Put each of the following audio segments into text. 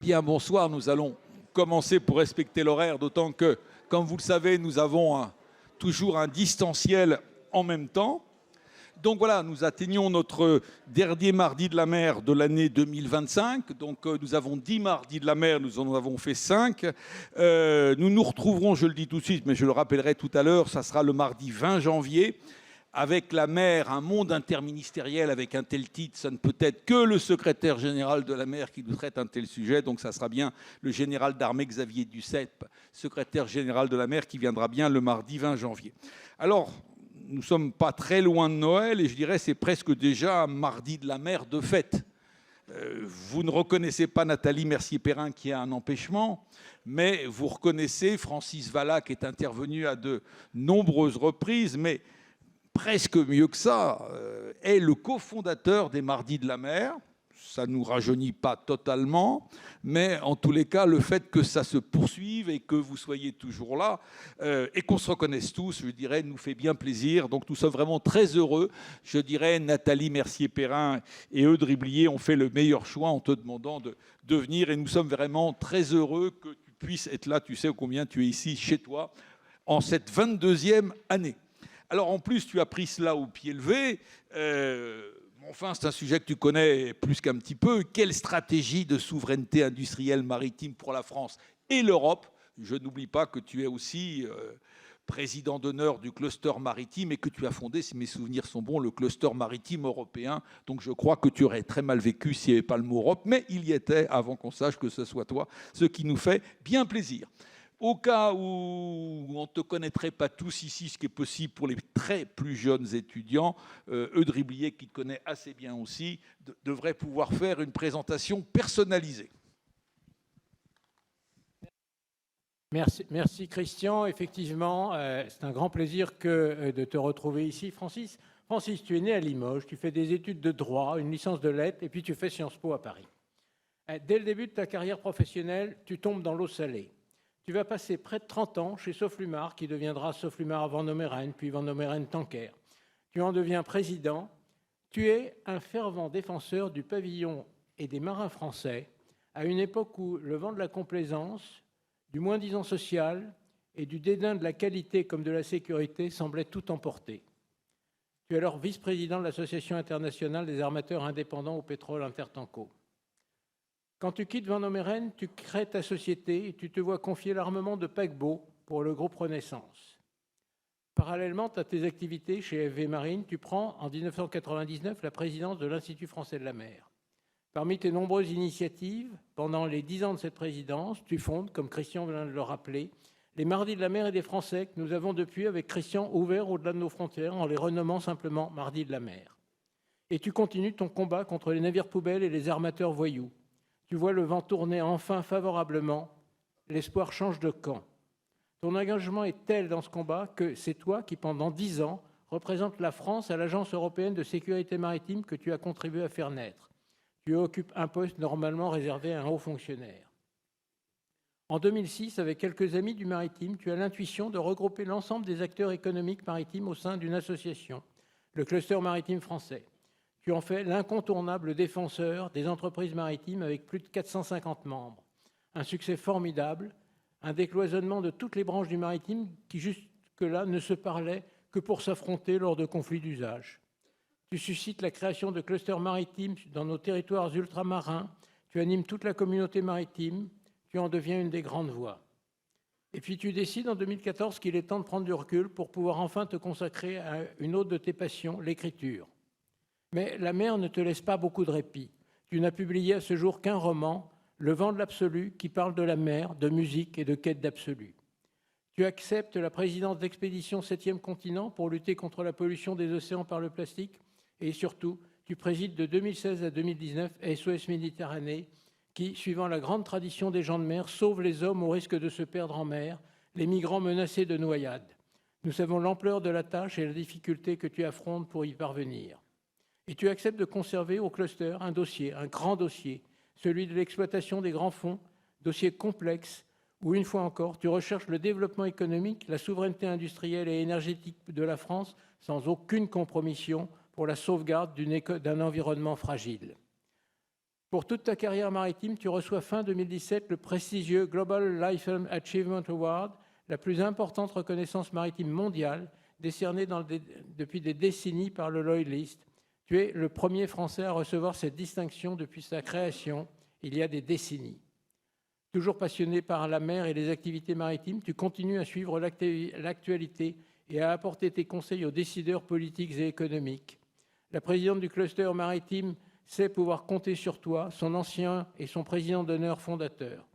Bien, bonsoir. Nous allons commencer pour respecter l'horaire, d'autant que, comme vous le savez, nous avons toujours un distanciel en même temps. Donc voilà, nous atteignons notre dernier mardi de la mer de l'année 2025. Donc nous avons 10 mardis de la mer, nous en avons fait 5. Nous nous retrouverons, je le dis tout de suite, mais je le rappellerai tout à l'heure, ça sera le mardi 20 janvier. Avec la mer, un monde interministériel avec un tel titre, ça ne peut être que le secrétaire général de la mer qui nous traite un tel sujet. Donc ça sera bien le général d'armée Xavier Duceppe, secrétaire général de la mer, qui viendra bien le mardi 20 janvier. Alors, nous ne sommes pas très loin de Noël et je dirais c'est presque déjà un mardi de la mer de fête. Vous ne reconnaissez pas Nathalie Mercier-Perrin qui a un empêchement, mais vous reconnaissez Francis Vallat qui est intervenu à de nombreuses reprises, mais presque mieux que ça, est le cofondateur des Mardis de la mer. Ça ne nous rajeunit pas totalement, mais en tous les cas, le fait que ça se poursuive et que vous soyez toujours là et qu'on se reconnaisse tous, je dirais, nous fait bien plaisir. Donc nous sommes vraiment très heureux. Je dirais, Nathalie Mercier-Perrin et Eudes Riblier ont fait le meilleur choix en te demandant de venir et nous sommes vraiment très heureux que tu puisses être là. Tu sais combien tu es ici chez toi en cette 22e année. Alors en plus, tu as pris cela au pied levé. Enfin, c'est un sujet que tu connais plus qu'un petit peu. Quelle stratégie de souveraineté industrielle maritime pour la France et l'Europe? Je n'oublie pas que tu es aussi président d'honneur du cluster maritime et que tu as fondé, si mes souvenirs sont bons, le cluster maritime européen. Donc je crois que tu aurais très mal vécu s'il n'y avait pas le mot Europe, mais il y était avant qu'on sache que ce soit toi, ce qui nous fait bien plaisir. Au cas où on ne te connaîtrait pas tous ici, ce qui est possible pour les très plus jeunes étudiants, Eudes Riblier, qui te connaît assez bien aussi, devrait pouvoir faire une présentation personnalisée. Merci Christian. Effectivement, c'est un grand plaisir de te retrouver ici. Francis, tu es né à Limoges, tu fais des études de droit, une licence de lettres, et puis tu fais Sciences Po à Paris. Dès le début de ta carrière professionnelle, tu tombes dans l'eau salée. Tu vas passer près de 30 ans chez Soflumar, qui deviendra Soflumar Vendôme-Rhénane, puis Vendôme-Rhénane-Tanker. Tu en deviens président. Tu es un fervent défenseur du pavillon et des marins français, à une époque où le vent de la complaisance, du moins-disant social et du dédain de la qualité comme de la sécurité semblait tout emporter. Tu es alors vice-président de l'Association internationale des armateurs indépendants au pétrole Intertanko. Quand tu quittes Vendôme-Rhénane, tu crées ta société et tu te vois confier l'armement de paquebots pour le groupe Renaissance. Parallèlement à tes activités chez FV Marine, tu prends en 1999 la présidence de l'Institut français de la mer. Parmi tes nombreuses initiatives, pendant les 10 ans de cette présidence, tu fondes, comme Christian vient de le rappeler, les Mardis de la mer et des Français que nous avons depuis, avec Christian, ouverts au-delà de nos frontières en les renommant simplement Mardis de la mer. Et tu continues ton combat contre les navires poubelles et les armateurs voyous. Tu vois le vent tourner enfin favorablement, l'espoir change de camp. Ton engagement est tel dans ce combat que c'est toi qui, pendant 10 ans, représente la France à l'Agence européenne de sécurité maritime que tu as contribué à faire naître. Tu occupes un poste normalement réservé à un haut fonctionnaire. En 2006, avec quelques amis du maritime, tu as l'intuition de regrouper l'ensemble des acteurs économiques maritimes au sein d'une association, le Cluster maritime français. Tu en fais l'incontournable défenseur des entreprises maritimes avec plus de 450 membres. Un succès formidable, un décloisonnement de toutes les branches du maritime qui jusque-là ne se parlaient que pour s'affronter lors de conflits d'usage. Tu suscites la création de clusters maritimes dans nos territoires ultramarins, tu animes toute la communauté maritime, tu en deviens une des grandes voix. Et puis tu décides en 2014 qu'il est temps de prendre du recul pour pouvoir enfin te consacrer à une autre de tes passions, l'écriture. Mais la mer ne te laisse pas beaucoup de répit. Tu n'as publié à ce jour qu'un roman, Le vent de l'absolu, qui parle de la mer, de musique et de quête d'absolu. Tu acceptes la présidence d'Expédition 7e continent pour lutter contre la pollution des océans par le plastique. Et surtout, tu présides de 2016 à 2019 SOS Méditerranée, qui, suivant la grande tradition des gens de mer, sauve les hommes au risque de se perdre en mer, les migrants menacés de noyade. Nous savons l'ampleur de la tâche et la difficulté que tu affrontes pour y parvenir. Et tu acceptes de conserver au cluster un dossier, un grand dossier, celui de l'exploitation des grands fonds, dossier complexe où, une fois encore, tu recherches le développement économique, la souveraineté industrielle et énergétique de la France sans aucune compromission pour la sauvegarde d'un environnement fragile. Pour toute ta carrière maritime, tu reçois fin 2017 le prestigieux Global Lifetime Achievement Award, la plus importante reconnaissance maritime mondiale, décernée depuis des décennies par le Lloyd's List. Tu es le premier Français à recevoir cette distinction depuis sa création, il y a des décennies. Toujours passionné par la mer et les activités maritimes, tu continues à suivre l'actualité et à apporter tes conseils aux décideurs politiques et économiques. La présidente du cluster maritime sait pouvoir compter sur toi, son ancien et son président d'honneur fondateur.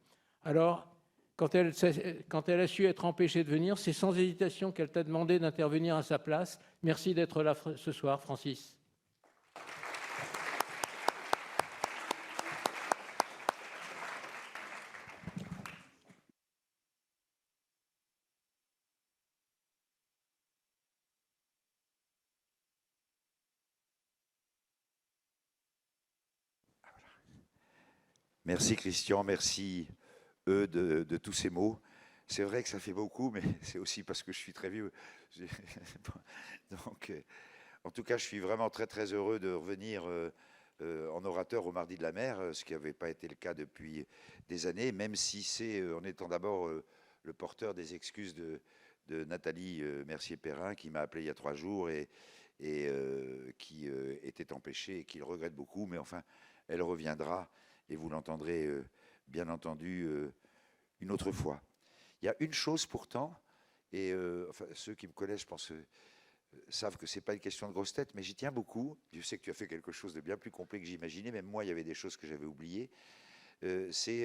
Alors, quand elle a su être empêchée de venir, c'est sans hésitation qu'elle t'a demandé d'intervenir à sa place. Merci d'être là ce soir, Francis. Merci Christian, merci de tous ces mots. C'est vrai que ça fait beaucoup, mais c'est aussi parce que je suis très vieux. Donc, en tout cas, je suis vraiment très très heureux de revenir en orateur au Mardi de la Mer, ce qui n'avait pas été le cas depuis des années, même si c'est en étant d'abord le porteur des excuses de Nathalie Mercier-Perrin, qui m'a appelé il y a 3 jours et qui était empêchée et qui le regrette beaucoup, mais enfin, elle reviendra. Et vous l'entendrez, bien entendu, une autre fois. Il y a une chose pourtant, et enfin, ceux qui me connaissent, je pense, savent que ce n'est pas une question de grosse tête, mais j'y tiens beaucoup. Je sais que tu as fait quelque chose de bien plus complet que j'imaginais. Même moi, il y avait des choses que j'avais oubliées. C'est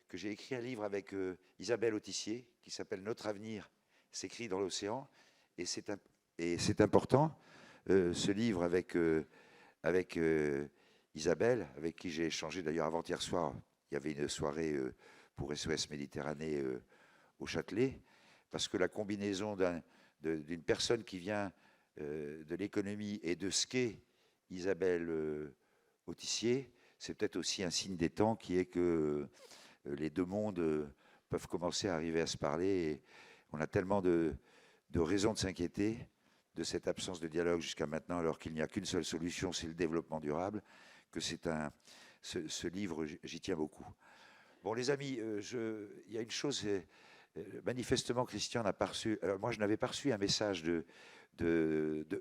que j'ai écrit un livre avec Isabelle Autissier, qui s'appelle « Notre avenir s'écrit dans l'océan ». Et c'est important, ce livre avec Isabelle, avec qui j'ai échangé d'ailleurs avant-hier soir. Il y avait une soirée pour SOS Méditerranée au Châtelet, parce que la combinaison d'une personne qui vient de l'économie et de ce qu'est Isabelle Autissier, c'est peut-être aussi un signe des temps qui est que les deux mondes peuvent commencer à arriver à se parler. Et on a tellement de raisons de s'inquiéter de cette absence de dialogue jusqu'à maintenant, alors qu'il n'y a qu'une seule solution, c'est le développement durable, que ce livre, j'y tiens beaucoup. Bon, les amis, il y a une chose, manifestement, Christian n'a pas reçu. Alors, moi, je n'avais pas reçu un message de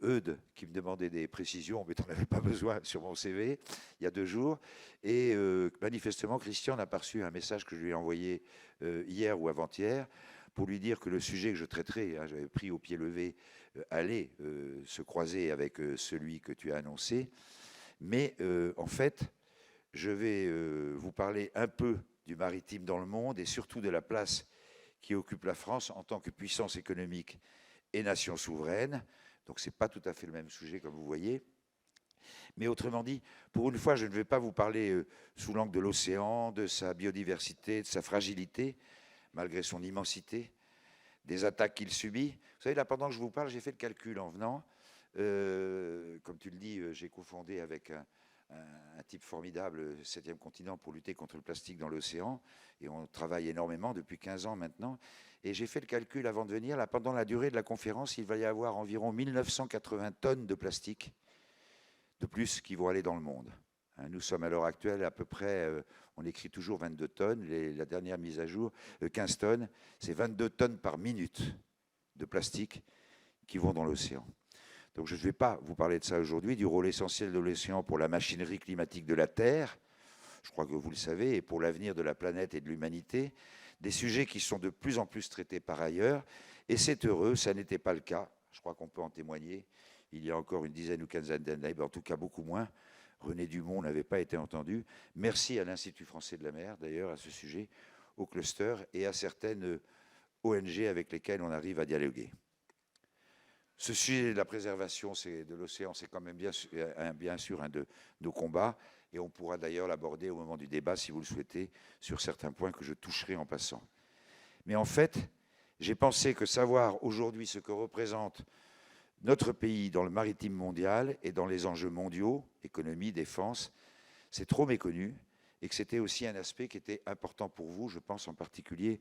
Eudes qui me demandait des précisions, mais tu n'en avais pas besoin sur mon CV, il y a 2 jours. Et manifestement, Christian n'a pas reçu un message que je lui ai envoyé hier ou avant-hier pour lui dire que le sujet que je traiterai, hein, j'avais pris au pied levé, allait se croiser avec celui que tu as annoncé. Mais en fait, je vais vous parler un peu du maritime dans le monde et surtout de la place qui occupe la France en tant que puissance économique et nation souveraine. Donc, ce n'est pas tout à fait le même sujet, comme vous voyez. Mais autrement dit, pour une fois, je ne vais pas vous parler sous l'angle de l'océan, de sa biodiversité, de sa fragilité, malgré son immensité, des attaques qu'il subit. Vous savez, là, pendant que je vous parle, j'ai fait le calcul en venant. Comme tu le dis, j'ai cofondé avec un type formidable, 7e continent, pour lutter contre le plastique dans l'océan. Et on travaille énormément depuis 15 ans maintenant. Et j'ai fait le calcul avant de venir. Là, pendant la durée de la conférence, il va y avoir environ 1980 tonnes de plastique de plus qui vont aller dans le monde. Nous sommes à l'heure actuelle à peu près, on écrit toujours 22 tonnes. La dernière mise à jour, 15 tonnes. C'est 22 tonnes par minute de plastique qui vont dans l'océan. Donc je ne vais pas vous parler de ça aujourd'hui, du rôle essentiel de l'océan pour la machinerie climatique de la Terre, je crois que vous le savez, et pour l'avenir de la planète et de l'humanité, des sujets qui sont de plus en plus traités par ailleurs, et c'est heureux, ça n'était pas le cas, je crois qu'on peut en témoigner, il y a encore une dizaine ou quinzaine d'années, en tout cas beaucoup moins, René Dumont n'avait pas été entendu. Merci à l'Institut français de la mer, d'ailleurs, à ce sujet, au cluster, et à certaines ONG avec lesquelles on arrive à dialoguer. Ce sujet de la préservation de l'océan, c'est quand même bien sûr un de nos combats, et on pourra d'ailleurs l'aborder au moment du débat, si vous le souhaitez, sur certains points que je toucherai en passant. Mais en fait, j'ai pensé que savoir aujourd'hui ce que représente notre pays dans le maritime mondial et dans les enjeux mondiaux, économie, défense, c'est trop méconnu, et que c'était aussi un aspect qui était important pour vous, je pense en particulier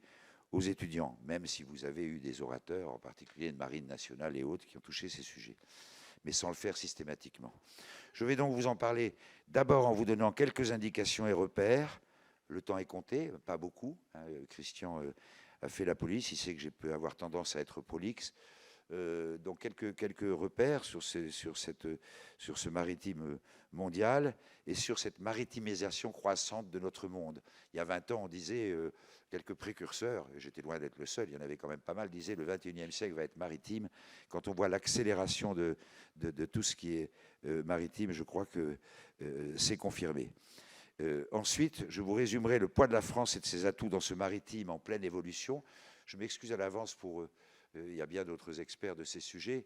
aux étudiants, même si vous avez eu des orateurs, en particulier de Marine nationale et autres, qui ont touché ces sujets. mais sans le faire systématiquement. Je vais donc vous en parler d'abord en vous donnant quelques indications et repères. Le temps est compté, pas beaucoup. Christian a fait la police, il sait que je peux avoir tendance à être prolixe. Donc quelques repères sur ce maritime mondial et sur cette maritimisation croissante de notre monde. Il y a 20 ans, on disait, quelques précurseurs, et j'étais loin d'être le seul, il y en avait quand même pas mal, disaient le 21e siècle va être maritime. Quand on voit l'accélération de tout ce qui est maritime, je crois que c'est confirmé. Ensuite, je vous résumerai le poids de la France et de ses atouts dans ce maritime en pleine évolution. Je m'excuse à l'avance pour... il y a bien d'autres experts de ces sujets,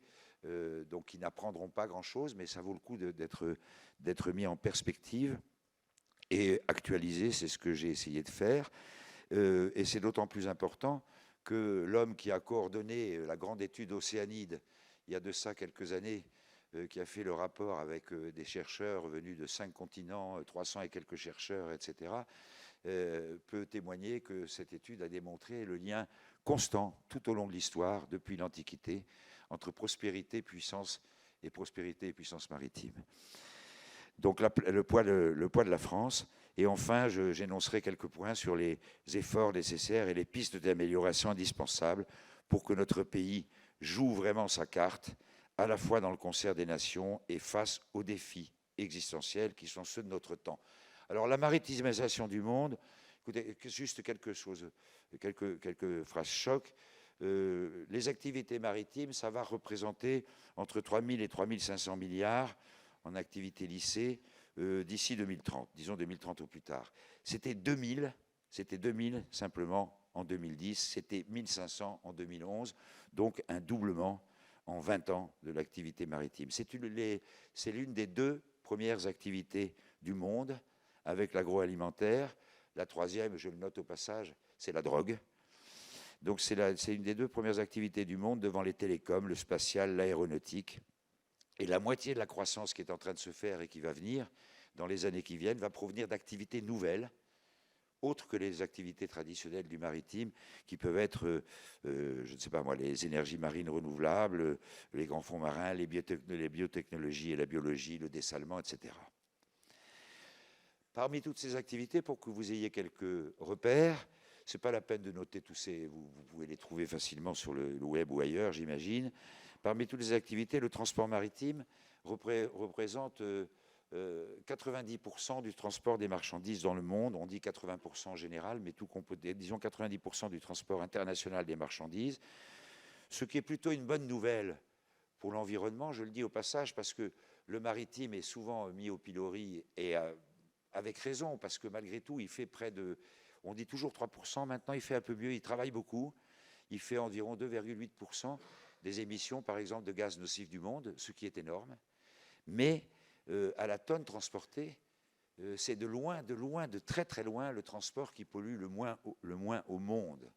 donc qui n'apprendront pas grand-chose, mais ça vaut le coup d'être mis en perspective et actualisé, c'est ce que j'ai essayé de faire. Et c'est d'autant plus important que l'homme qui a coordonné la grande étude océanide, il y a de ça quelques années, qui a fait le rapport avec des chercheurs venus de 5 continents, 300 et quelques chercheurs, etc., peut témoigner que cette étude a démontré le lien constant tout au long de l'histoire, depuis l'Antiquité, entre prospérité et puissance maritime. Donc le poids de la France. Et enfin, j'énoncerai quelques points sur les efforts nécessaires et les pistes d'amélioration indispensables pour que notre pays joue vraiment sa carte, à la fois dans le concert des nations et face aux défis existentiels qui sont ceux de notre temps. Alors la maritimisation du monde, écoutez, juste quelque chose, quelques phrases choc. Les activités maritimes, ça va représenter entre 3 000 et 3 500 milliards en activité lycée d'ici 2030, disons 2030 au plus tard. C'était 2000 simplement en 2010, c'était 1500 en 2011, donc un doublement en 20 ans de l'activité maritime. C'est l'une des 2 premières activités du monde avec l'agroalimentaire. La troisième, je le note au passage, c'est la drogue. Donc c'est une des 2 premières activités du monde devant les télécoms, le spatial, l'aéronautique. Et la moitié de la croissance qui est en train de se faire et qui va venir dans les années qui viennent va provenir d'activités nouvelles, autres que les activités traditionnelles du maritime, qui peuvent être, je ne sais pas moi, les énergies marines renouvelables, les grands fonds marins, les biotechnologies et la biologie, le dessalement, etc. Parmi toutes ces activités, pour que vous ayez quelques repères, ce n'est pas la peine de noter tous ces... Vous pouvez les trouver facilement sur le web ou ailleurs, j'imagine. Parmi toutes les activités, le transport maritime représente 90% du transport des marchandises dans le monde. On dit 80% en général, mais disons 90% du transport international des marchandises. Ce qui est plutôt une bonne nouvelle pour l'environnement, je le dis au passage, parce que le maritime est souvent mis au pilori et avec raison, parce que malgré tout, il fait près de... On dit toujours 3%, maintenant il fait un peu mieux, il travaille beaucoup. Il fait environ 2,8% des émissions, par exemple, de gaz nocifs du monde, ce qui est énorme. Mais à la tonne transportée, c'est de très très loin, le transport qui pollue le moins au monde.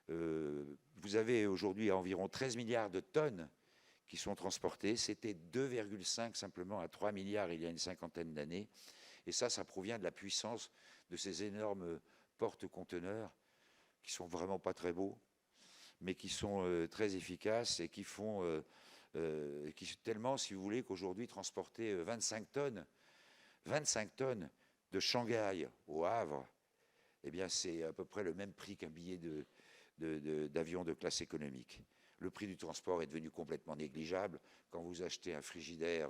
Vous avez aujourd'hui environ 13 milliards de tonnes qui sont transportées. C'était 2,5 simplement à 3 milliards il y a une cinquantaine d'années. Et ça provient de la puissance de ces énormes porte-conteneurs qui sont vraiment pas très beaux, mais qui sont très efficaces et qui font tellement, si vous voulez, qu'aujourd'hui transporter 25 tonnes de Shanghai au Havre, eh bien c'est à peu près le même prix qu'un billet d'avion de classe économique. Le prix du transport est devenu complètement négligeable. Quand vous achetez un frigidaire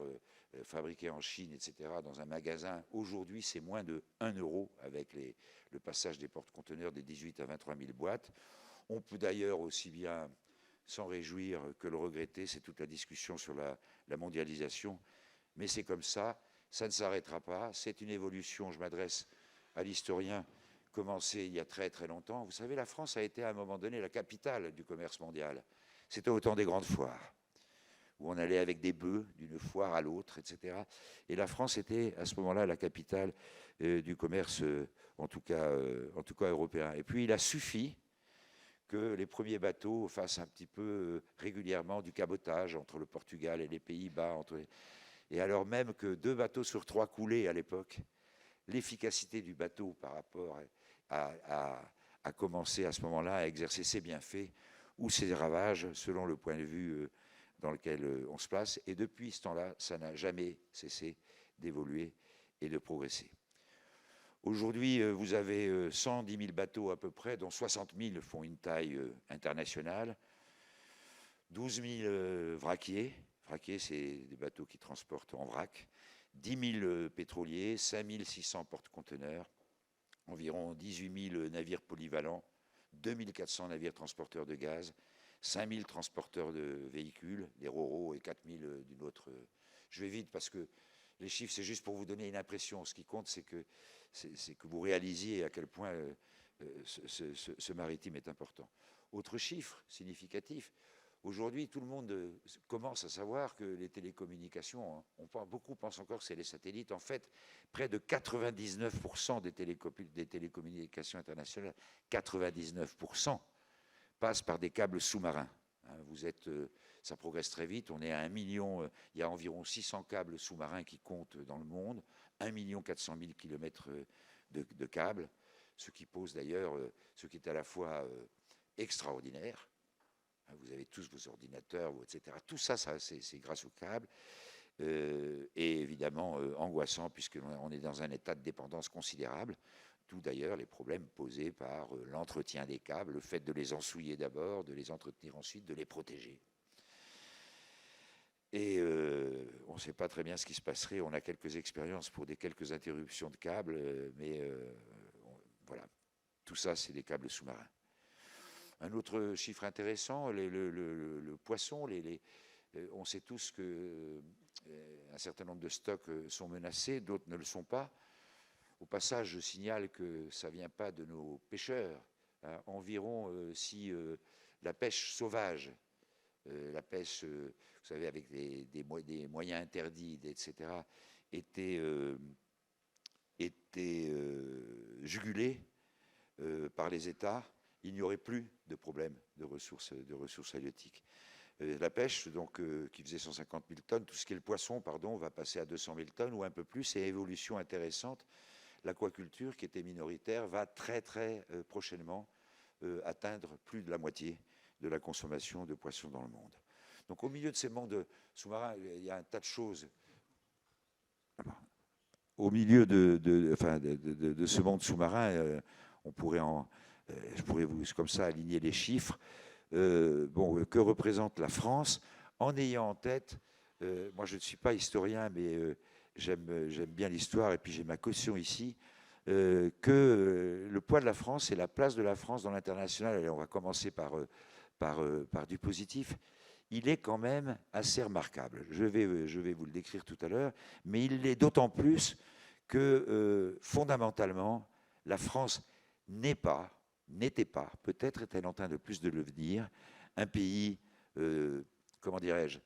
fabriqué en Chine, etc., dans un magasin, aujourd'hui, c'est moins de 1 euro avec le passage des porte-conteneurs des 18 à 23 000 boîtes. On peut d'ailleurs aussi bien s'en réjouir que le regretter. C'est toute la discussion sur la mondialisation. Mais c'est comme ça ne s'arrêtera pas. C'est une évolution, je m'adresse à l'historien, commencée il y a très très longtemps. Vous savez, la France a été à un moment donné la capitale du commerce mondial. C'était au temps des grandes foires, où on allait avec des bœufs d'une foire à l'autre, etc. Et la France était à ce moment-là la capitale du commerce, en tout cas européen. Et puis il a suffi que les premiers bateaux fassent un petit peu régulièrement du cabotage entre le Portugal et les Pays-Bas. Et alors même que 2 bateaux sur 3 coulaient à l'époque, l'efficacité du bateau par rapport a commencé à ce moment-là à exercer ses bienfaits ou ses ravages, selon le point de vue dans lequel on se place. Et depuis ce temps-là, ça n'a jamais cessé d'évoluer et de progresser. Aujourd'hui, vous avez 110 000 bateaux à peu près, dont 60 000 font une taille internationale, 12 000 vraquiers. Vraquiers, c'est des bateaux qui transportent en vrac, 10 000 pétroliers, 5 600 porte-conteneurs, environ 18 000 navires polyvalents, 2 400 navires transporteurs de gaz, 5 000 transporteurs de véhicules, des ro-ro, et 4 000 d'une autre. Je vais vite parce que les chiffres, c'est juste pour vous donner une impression. Ce qui compte, c'est que vous réalisiez à quel point ce maritime est important. Autre chiffre significatif, aujourd'hui, tout le monde commence à savoir que les télécommunications, beaucoup pensent encore que c'est les satellites. En fait, près de 99% des télécommunications internationales, 99%, passent par des câbles sous-marins. Ça progresse très vite. On est à 1 million, il y a environ 600 câbles sous-marins qui comptent dans le monde, 1 400 000 kilomètres de câbles, ce qui pose d'ailleurs, ce qui est à la fois extraordinaire. Vous avez tous vos ordinateurs, etc. Tout ça, c'est grâce aux câbles. Et évidemment angoissant, puisqu'on est dans un état de dépendance considérable. Tout d'ailleurs les problèmes posés par l'entretien des câbles, le fait de les ensouiller d'abord, de les entretenir ensuite, de les protéger. Et on ne sait pas très bien ce qui se passerait. On a quelques expériences pour quelques interruptions de câbles, mais voilà. Tout ça, c'est des câbles sous-marins. Un autre chiffre intéressant, le poisson. On sait tous qu'un certain nombre de stocks sont menacés, d'autres ne le sont pas. Au passage, je signale que ça ne vient pas de nos pêcheurs. Environ, si la pêche sauvage, la pêche, vous savez, avec des moyens interdits, etc., était jugulée par les États, il n'y aurait plus de problème de ressources halieutiques. La pêche, donc, qui faisait 150 000 tonnes, tout ce qui est le poisson, va passer à 200 000 tonnes ou un peu plus. C'est une évolution intéressante. L'aquaculture, qui était minoritaire, va très très prochainement atteindre plus de la moitié de la consommation de poissons dans le monde. Donc au milieu de ces mondes sous-marins, il y a un tas de choses. Au milieu de ce monde sous-marin, je pourrais vous comme ça aligner les chiffres. Que représente la France, en ayant en tête, moi je ne suis pas historien, mais j'aime bien l'histoire, et puis j'ai ma caution ici, que le poids de la France et la place de la France dans l'international, allez, on va commencer par du positif, il est quand même assez remarquable. Je vais vous le décrire tout à l'heure, mais il l'est d'autant plus que fondamentalement, la France n'était pas, peut-être est-elle en train de plus de le devenir, un pays, comment dirais-je,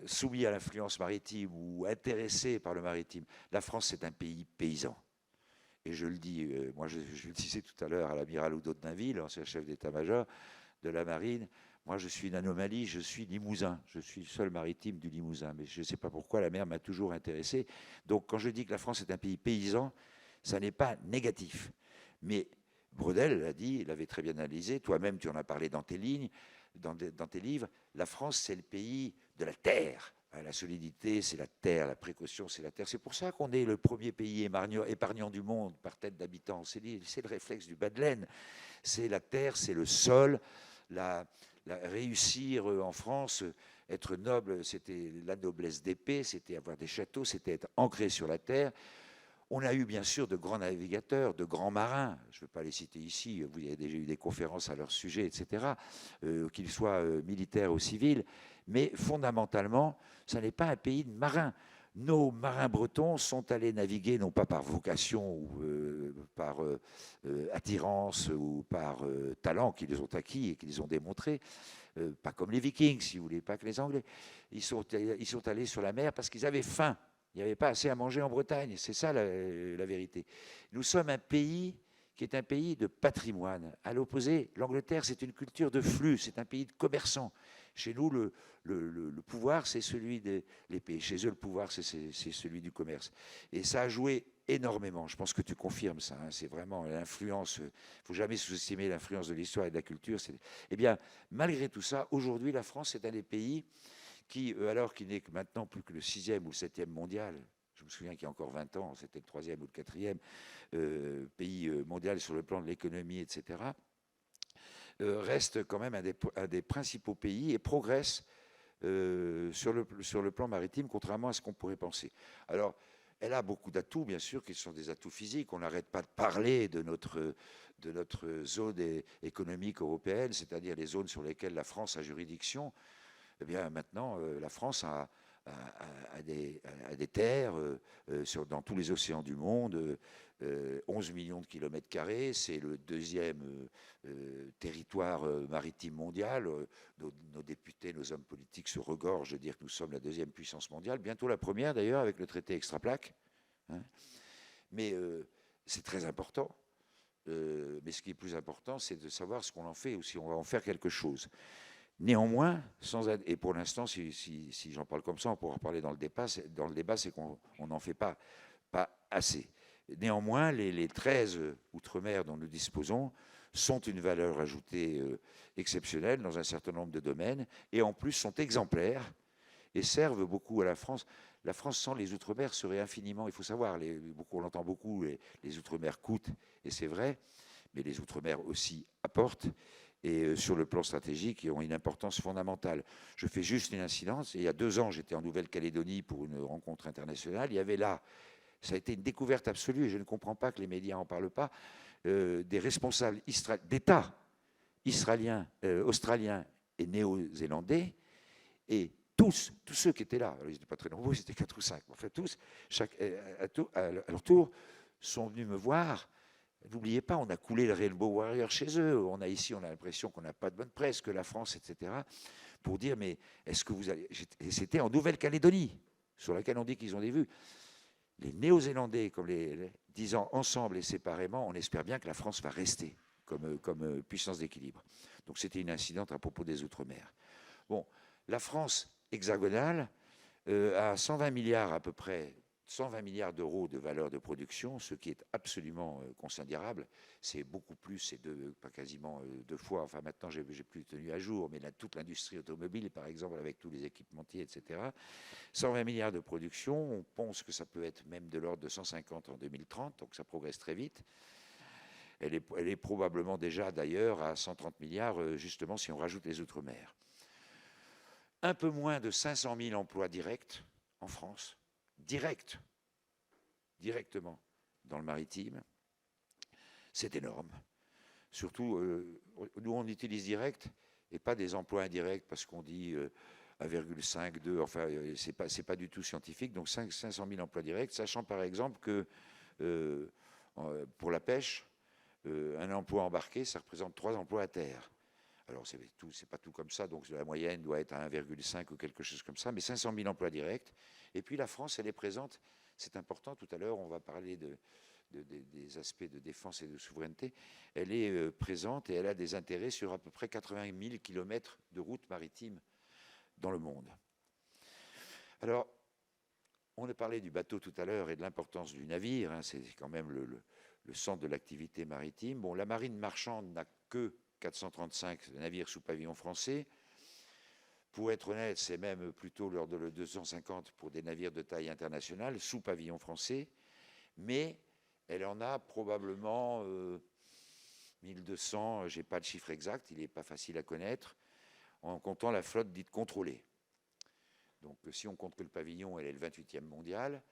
soumis à l'influence maritime ou intéressé par le maritime. La France, c'est un pays paysan. Et je le dis, moi je le disais tout à l'heure à l'amiral Oudot de Nainville, ancien chef d'état-major de la marine, moi je suis une anomalie, je suis limousin, je suis le seul maritime du Limousin, mais je ne sais pas pourquoi, la mer m'a toujours intéressé. Donc quand je dis que la France est un pays paysan, ça n'est pas négatif. Mais Bredel l'a dit, il l'avait très bien analysé, toi-même tu en as parlé dans tes lignes, dans tes livres, la France c'est le pays de la terre. La solidité, c'est la terre, la précaution, c'est la terre. C'est pour ça qu'on est le premier pays épargnant du monde par tête d'habitants. C'est le réflexe du bas de laine. C'est la terre, c'est le sol. Réussir en France, être noble, c'était la noblesse d'épée, c'était avoir des châteaux, c'était être ancré sur la terre. On a eu bien sûr de grands navigateurs, de grands marins, je ne vais pas les citer ici, vous avez déjà eu des conférences à leur sujet, etc., qu'ils soient militaires ou civils, mais fondamentalement, ce n'est pas un pays de marins. Nos marins bretons sont allés naviguer, non pas par vocation ou par attirance ou par talent qu'ils ont acquis et qu'ils ont démontré, pas comme les Vikings, si vous voulez, pas que les Anglais. Ils sont allés sur la mer parce qu'ils avaient faim. Il n'y avait pas assez à manger en Bretagne, c'est ça la vérité. Nous sommes un pays qui qui est un pays de patrimoine. À l'opposé, l'Angleterre, c'est une culture de flux, c'est un pays de commerçants. Chez nous, le pouvoir, c'est celui des l'épée. Chez eux, le pouvoir, c'est celui du commerce. Et ça a joué énormément. Je pense que tu confirmes ça. Hein. C'est vraiment l'influence. Il ne faut jamais sous-estimer l'influence de l'histoire et de la culture. Eh bien, malgré tout ça, aujourd'hui, la France est un des pays qui, alors qu'il n'est que maintenant plus que le 6e ou le 7e mondial, je me souviens qu'il y a encore 20 ans, c'était le 3e ou le 4e pays mondial sur le plan de l'économie, etc., reste quand même un des principaux pays et progresse sur le plan maritime, contrairement à ce qu'on pourrait penser. Alors, elle a beaucoup d'atouts, bien sûr, qui sont des atouts physiques. On n'arrête pas de parler de notre zone économique européenne, c'est-à-dire les zones sur lesquelles la France a juridiction. Eh bien, maintenant, la France a des terres dans tous les océans du monde, 11 millions de kilomètres carrés, c'est le deuxième territoire maritime mondial. Nos députés, nos hommes politiques se regorgent de dire que nous sommes la deuxième puissance mondiale, bientôt la première d'ailleurs avec le traité extra-plaque. Hein. Mais c'est très important. Mais ce qui est plus important, c'est de savoir ce qu'on en fait ou si on va en faire quelque chose. Néanmoins, et pour l'instant, si j'en parle comme ça, on pourra en parler dans le débat, c'est qu'on n'en fait pas assez. Néanmoins, les 13 outre-mer dont nous disposons sont une valeur ajoutée exceptionnelle dans un certain nombre de domaines, et en plus sont exemplaires et servent beaucoup à la France. La France sans les outre-mer serait infiniment, il faut savoir, on l'entend beaucoup, les outre-mer coûtent, et c'est vrai, mais les outre-mer aussi apportent. Et sur le plan stratégique, ils ont une importance fondamentale. Je fais juste une incidence. Il y a 2 ans, j'étais en Nouvelle-Calédonie pour une rencontre internationale. Il y avait là, ça a été une découverte absolue, et je ne comprends pas que les médias n'en parlent pas, des responsables d'État israéliens, australiens et néo-zélandais, et tous ceux qui étaient là, alors ils n'étaient pas très nombreux, c'était 4 ou 5, en fait tous, à leur tour, sont venus me voir. N'oubliez pas, on a coulé le Rainbow Warrior chez eux. On a l'impression qu'on n'a pas de bonne presse, que la France, etc. Pour dire, mais est-ce que vous allez... Et c'était en Nouvelle-Calédonie, sur laquelle on dit qu'ils ont des vues. Les Néo-Zélandais, comme disant ensemble et séparément, on espère bien que la France va rester comme puissance d'équilibre. Donc c'était une incidente à propos des Outre-mer. Bon, la France hexagonale a 120 milliards à peu près, 120 milliards d'euros de valeur de production, ce qui est absolument considérable. C'est beaucoup plus, c'est pas quasiment 2 fois. Enfin, maintenant, j'ai plus tenu à jour, mais toute l'industrie automobile, par exemple, avec tous les équipementiers, etc. 120 milliards de production. On pense que ça peut être même de l'ordre de 150 en 2030, donc ça progresse très vite. Elle est probablement déjà, d'ailleurs, à 130 milliards, justement, si on rajoute les Outre-mer. Un peu moins de 500 000 emplois directs en France. Directement dans le maritime, c'est énorme. Surtout, nous on utilise direct et pas des emplois indirects parce qu'on dit 1,5, 2, enfin c'est pas du tout scientifique. Donc 500 000 emplois directs, sachant par exemple que pour la pêche, un emploi embarqué, ça représente 3 emplois à terre. Alors, c'est pas tout comme ça, donc la moyenne doit être à 1,5 ou quelque chose comme ça, mais 500 000 emplois directs. Et puis la France, elle est présente, c'est important, tout à l'heure, on va parler des aspects de défense et de souveraineté. Elle est présente et elle a des intérêts sur à peu près 80 000 kilomètres de routes maritimes dans le monde. Alors, on a parlé du bateau tout à l'heure et de l'importance du navire, hein, c'est quand même le centre de l'activité maritime. Bon, la marine marchande n'a que 435 navires sous pavillon français. Pour être honnête, c'est même plutôt l'ordre de 250 pour des navires de taille internationale sous pavillon français, mais elle en a probablement 1200, je n'ai pas le chiffre exact, il n'est pas facile à connaître, en comptant la flotte dite contrôlée. Donc si on compte que le pavillon, elle est le 28e mondial,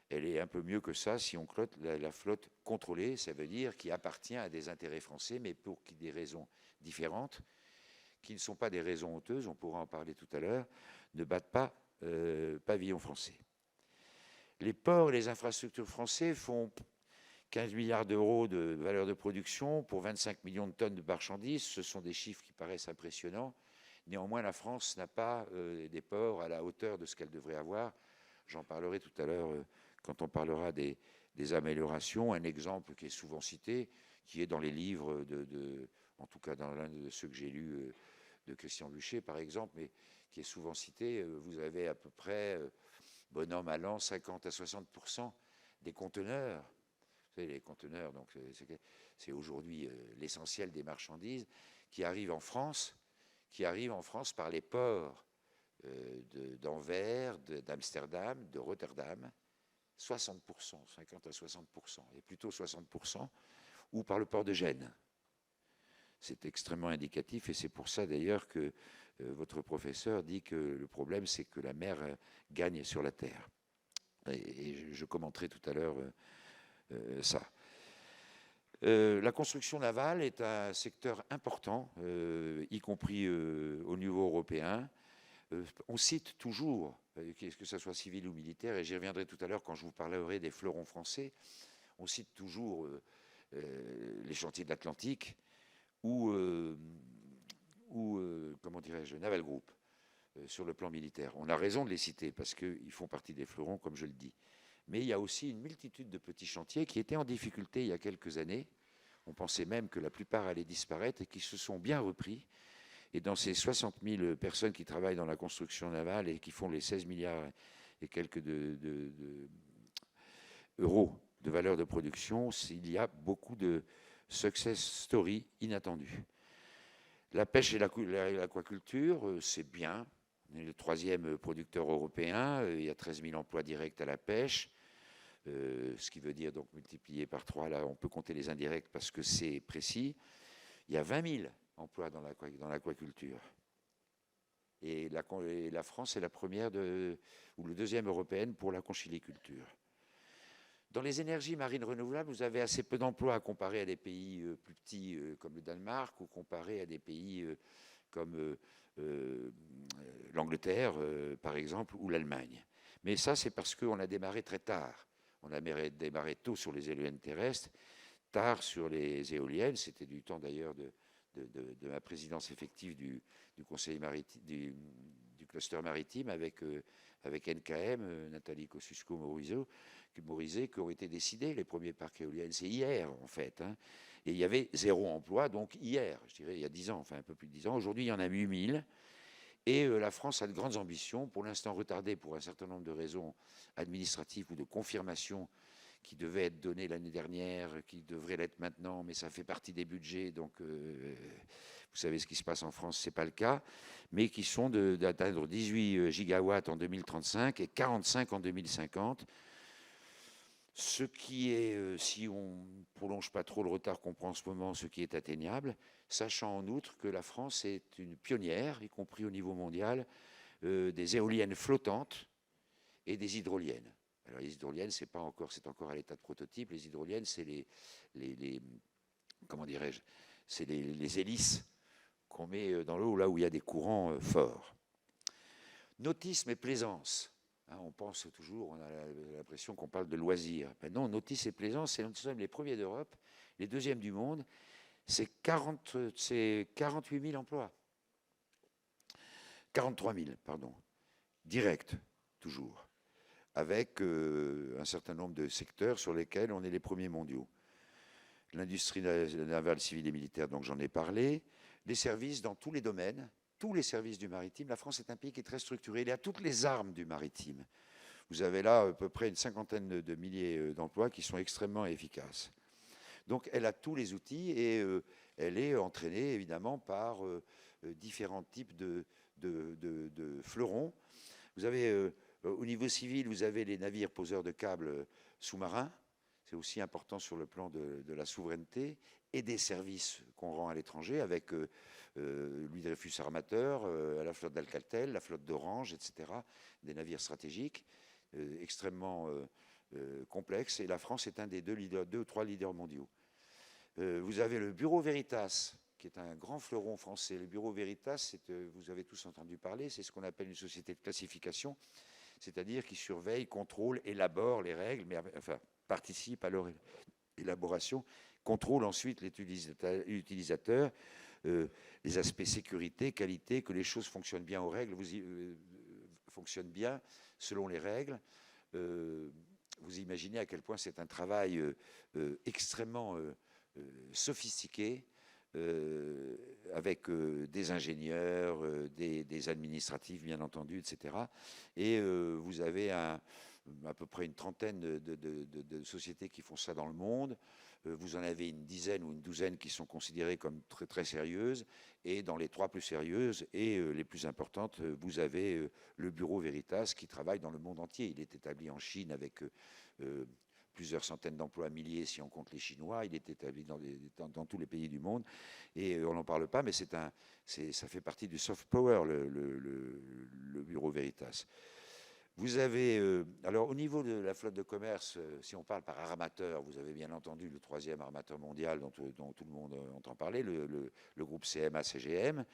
elle est un peu mieux que ça si on compte la flotte contrôlée, ça veut dire qui appartient à des intérêts français, mais pour des raisons différentes, qui ne sont pas des raisons honteuses, on pourra en parler tout à l'heure, ne battent pas pavillon français. Les ports et les infrastructures français font 15 milliards d'euros de valeur de production pour 25 millions de tonnes de marchandises. Ce sont des chiffres qui paraissent impressionnants. Néanmoins, la France n'a pas des ports à la hauteur de ce qu'elle devrait avoir. J'en parlerai tout à l'heure quand on parlera des améliorations. Un exemple qui est souvent cité, qui est dans les livres, en tout cas dans l'un de ceux que j'ai lus de Christian Bûcher, par exemple, mais qui est souvent cité. Vous avez à peu près, bon an, mal an, 50 à 60% des conteneurs. Vous savez, les conteneurs, donc c'est aujourd'hui l'essentiel des marchandises qui arrivent en France, par les ports d'Anvers, d'Amsterdam, de Rotterdam, 60%, 50 à 60%, et plutôt 60%, ou par le port de Gênes. C'est extrêmement indicatif, et c'est pour ça d'ailleurs que votre professeur dit que le problème, c'est que la mer gagne sur la terre. Et je commenterai tout à l'heure ça. La construction navale est un secteur important, y compris au niveau européen. On cite toujours, que ce soit civil ou militaire, et j'y reviendrai tout à l'heure quand je vous parlerai des fleurons français, on cite toujours les chantiers de l'Atlantique ou comment dirais-je, Naval Group, sur le plan militaire. On a raison de les citer parce qu'ils font partie des fleurons, comme je le dis. Mais il y a aussi une multitude de petits chantiers qui étaient en difficulté il y a quelques années. On pensait même que la plupart allaient disparaître et qui se sont bien repris. Et dans ces 60 000 personnes qui travaillent dans la construction navale et qui font les 16 milliards et quelques euros de valeur de production, il y a beaucoup de success stories inattendues. La pêche et l'aquaculture, c'est bien. On est le 3e producteur européen. Il y a 13 000 emplois directs à la pêche. Ce qui veut dire donc multiplié par 3, là on peut compter les indirects parce que c'est précis. Il y a 20 000 emplois dans l'aquaculture. Et la France est la première ou le 2e européenne pour la conchiliculture. Dans les énergies marines renouvelables, vous avez assez peu d'emplois à comparer à des pays plus petits comme le Danemark ou comparé à des pays comme l'Angleterre, par exemple, ou l'Allemagne. Mais ça, c'est parce qu'on a démarré très tard. On a démarré tôt sur les éoliennes terrestres, tard sur les éoliennes. C'était du temps d'ailleurs de ma présidence effective du conseil maritime, du cluster maritime avec NKM, Nathalie Kosciusko-Morizet, qui ont été décidés les premiers parcs éoliennes. C'est hier en fait. Hein. Et il y avait 0 emploi, donc hier, je dirais il y a 10 ans, enfin un peu plus de 10 ans. Aujourd'hui, il y en a 8000. Et la France a de grandes ambitions, pour l'instant retardées pour un certain nombre de raisons administratives ou de confirmation qui devaient être données l'année dernière, qui devraient l'être maintenant, mais ça fait partie des budgets, donc vous savez ce qui se passe en France, ce n'est pas le cas, mais qui sont d'atteindre 18 gigawatts en 2035 et 45 en 2050. Ce qui est, si on ne prolonge pas trop le retard qu'on prend en ce moment, ce qui est atteignable, sachant en outre que la France est une pionnière, y compris au niveau mondial, des éoliennes flottantes et des hydroliennes. Alors les hydroliennes, c'est encore à l'état de prototype. Les hydroliennes, c'est comment dirais-je, c'est les hélices qu'on met dans l'eau là où il y a des courants forts. Nautisme et plaisance. Hein, on pense toujours, on a l'impression qu'on parle de loisirs. Ben non, nautisme et plaisance, nous sommes les premiers d'Europe, les 2e du monde. C'est 48 000 emplois. 43 000, pardon. Direct, toujours. Avec un certain nombre de secteurs sur lesquels on est les premiers mondiaux. L'industrie navale, civile et militaire, donc j'en ai parlé. Les services dans tous les domaines, tous les services du maritime. La France est un pays qui est très structuré. Il y a toutes les armes du maritime. Vous avez là à peu près une 50aine de milliers d'emplois qui sont extrêmement efficaces. Donc elle a tous les outils et elle est entraînée évidemment par différents types de fleurons. Vous avez au niveau civil, vous avez les navires poseurs de câbles sous-marins. C'est aussi important sur le plan de la souveraineté et des services qu'on rend à l'étranger avec Louis Dreyfus Armateur, la flotte d'Alcatel, la flotte d'Orange, etc. Des navires stratégiques extrêmement complexes. Et la France est un des 2 ou 3 leaders mondiaux. Vous avez le Bureau Veritas, qui est un grand fleuron français. Le Bureau Veritas, vous avez tous entendu parler, c'est ce qu'on appelle une société de classification, c'est-à-dire qui surveille, contrôle, élabore les règles, mais enfin participe à leur élaboration, contrôle ensuite l'utilisateur, les aspects sécurité, qualité, que les choses fonctionnent bien aux règles, fonctionnent bien selon les règles. Vous imaginez à quel point c'est un travail extrêmement sophistiqué, avec des ingénieurs, des administratifs, bien entendu, etc. Et vous avez à peu près une trentaine de sociétés qui font ça dans le monde. Vous en avez une dizaine ou une douzaine qui sont considérées comme très, très sérieuses. Et dans les 3 plus sérieuses et les plus importantes, vous avez le Bureau Veritas qui travaille dans le monde entier. Il est établi en Chine avec plusieurs centaines d'emplois, milliers si on compte les Chinois. Il est établi dans tous les pays du monde. Et on n'en parle pas, mais ça fait partie du soft power, le Bureau Veritas. Vous avez, alors au niveau de la flotte de commerce, si on parle par armateur, vous avez bien entendu le 3e armateur mondial dont tout le monde entend parler, le groupe CMA-CGM,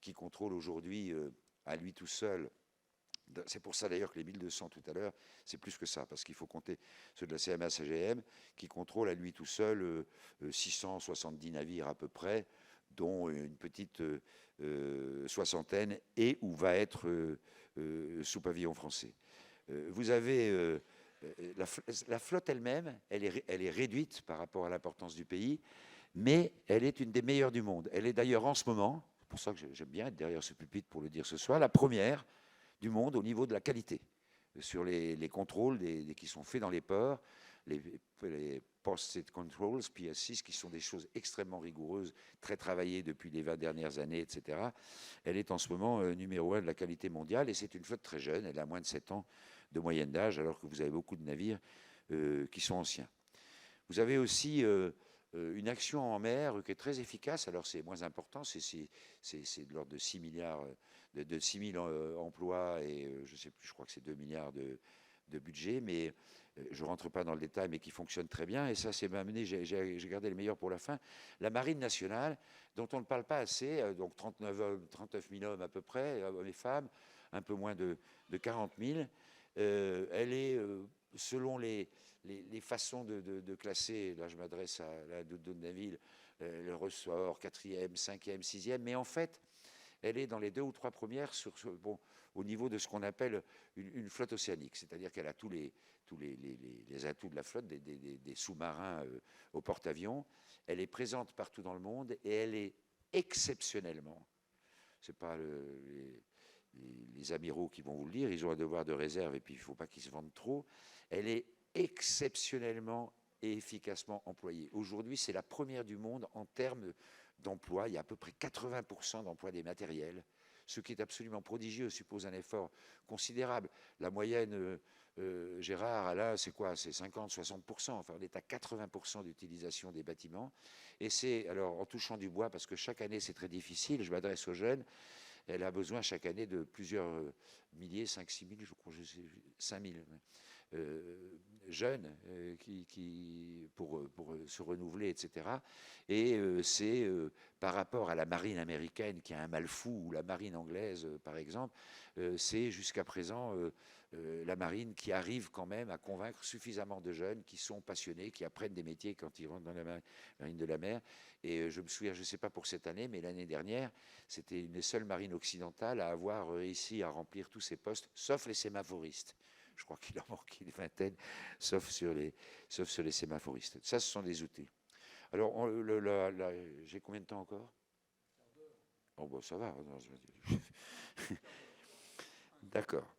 qui contrôle aujourd'hui à lui tout seul. C'est pour ça d'ailleurs que les 1200 tout à l'heure, c'est plus que ça, parce qu'il faut compter ceux de la CMA-CGM, qui contrôle à lui tout seul 670 navires à peu près, dont une petite soixantaine, et où va être sous pavillon français. Vous avez la flotte elle-même, elle est réduite par rapport à l'importance du pays, mais elle est une des meilleures du monde. Elle est d'ailleurs en ce moment, c'est pour ça que j'aime bien être derrière ce pupitre pour le dire ce soir, la première du monde au niveau de la qualité, sur les contrôles qui sont faits dans les ports, les Post-State Controls, PS6, qui sont des choses extrêmement rigoureuses, très travaillées depuis les 20 dernières années, etc. Elle est en ce moment numéro 1 de la qualité mondiale, et c'est une flotte très jeune, elle a moins de 7 ans de moyenne d'âge, alors que vous avez beaucoup de navires qui sont anciens. Vous avez aussi une action en mer qui est très efficace, alors c'est moins important, c'est de l'ordre de 6 milliards, de 6 000 emplois, et je sais plus, je crois que c'est 2 milliards de budget, mais je ne rentre pas dans le détail, mais qui fonctionne très bien. Et ça, c'est amené, j'ai gardé le meilleur pour la fin. La Marine nationale, dont on ne parle pas assez, donc 39 000 hommes à peu près, hommes et femmes, un peu moins de 40 000. Elle est, selon les façons de classer, là je m'adresse à la de Naville, le ressort 4e, 5e, 6e, mais en fait, elle est dans les 2 ou 3 premières au niveau de ce qu'on appelle une flotte océanique, c'est-à-dire qu'elle a tous les atouts de la flotte, des sous-marins au porte-avions. Elle est présente partout dans le monde et elle est exceptionnellement, c'est pas les amiraux qui vont vous le dire, ils ont un devoir de réserve et puis il ne faut pas qu'ils se vendent trop, elle est exceptionnellement et efficacement employée. Aujourd'hui, c'est la première du monde en termes d'emploi. Il y a à peu près 80% d'emploi des matériels, ce qui est absolument prodigieux, suppose un effort considérable. La moyenne, Gérard, là, c'est quoi? C'est 50-60%. Enfin, on est à 80% d'utilisation des bâtiments. Et c'est, alors, en touchant du bois, parce que chaque année, c'est très difficile, je m'adresse aux jeunes, elle a besoin chaque année de plusieurs milliers, 5-6 000, je crois, 5 000 jeunes pour se renouveler, etc. Et c'est par rapport à la marine américaine qui a un mal fou, ou la marine anglaise, par exemple, c'est jusqu'à présent la marine qui arrive quand même à convaincre suffisamment de jeunes qui sont passionnés, qui apprennent des métiers quand ils rentrent dans la marine de la mer. Et je me souviens, je ne sais pas pour cette année, mais l'année dernière, c'était une des seules marines occidentales à avoir réussi à remplir tous ces postes, sauf les sémaphoristes. Je crois qu'il en manque une vingtaine, sauf sur les sémaphoristes. Ça, ce sont des outils. Alors, j'ai combien de temps encore? Oh, bon, ça va. D'accord.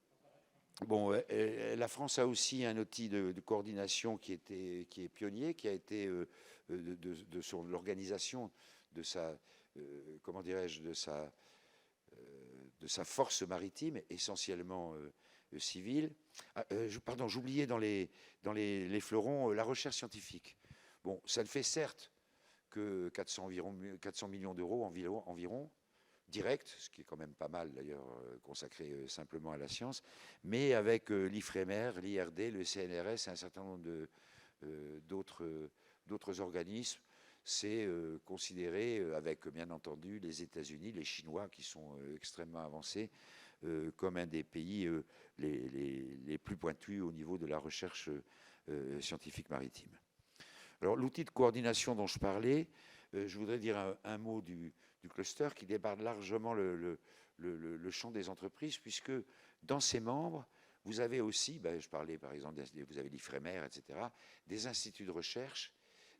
Bon, la France a aussi un outil de coordination qui est pionnier, qui a été sur l'organisation de sa, comment dirais-je, de sa force maritime, essentiellement civile. Pardon, j'oubliais dans les fleurons la recherche scientifique. Bon, ça ne fait certes que 400 millions d'euros environ, direct, ce qui est quand même pas mal d'ailleurs, consacré simplement à la science, mais avec l'IFREMER, l'IRD, le CNRS et un certain nombre d'autres organismes, c'est considéré avec bien entendu les États-Unis, les Chinois qui sont extrêmement avancés, comme un des pays les plus pointus au niveau de la recherche scientifique maritime. Alors l'outil de coordination dont je parlais, je voudrais dire un mot du cluster qui débarque largement le champ des entreprises, puisque dans ses membres, vous avez aussi, je parlais par exemple, vous avez l'IFREMER, etc., des instituts de recherche,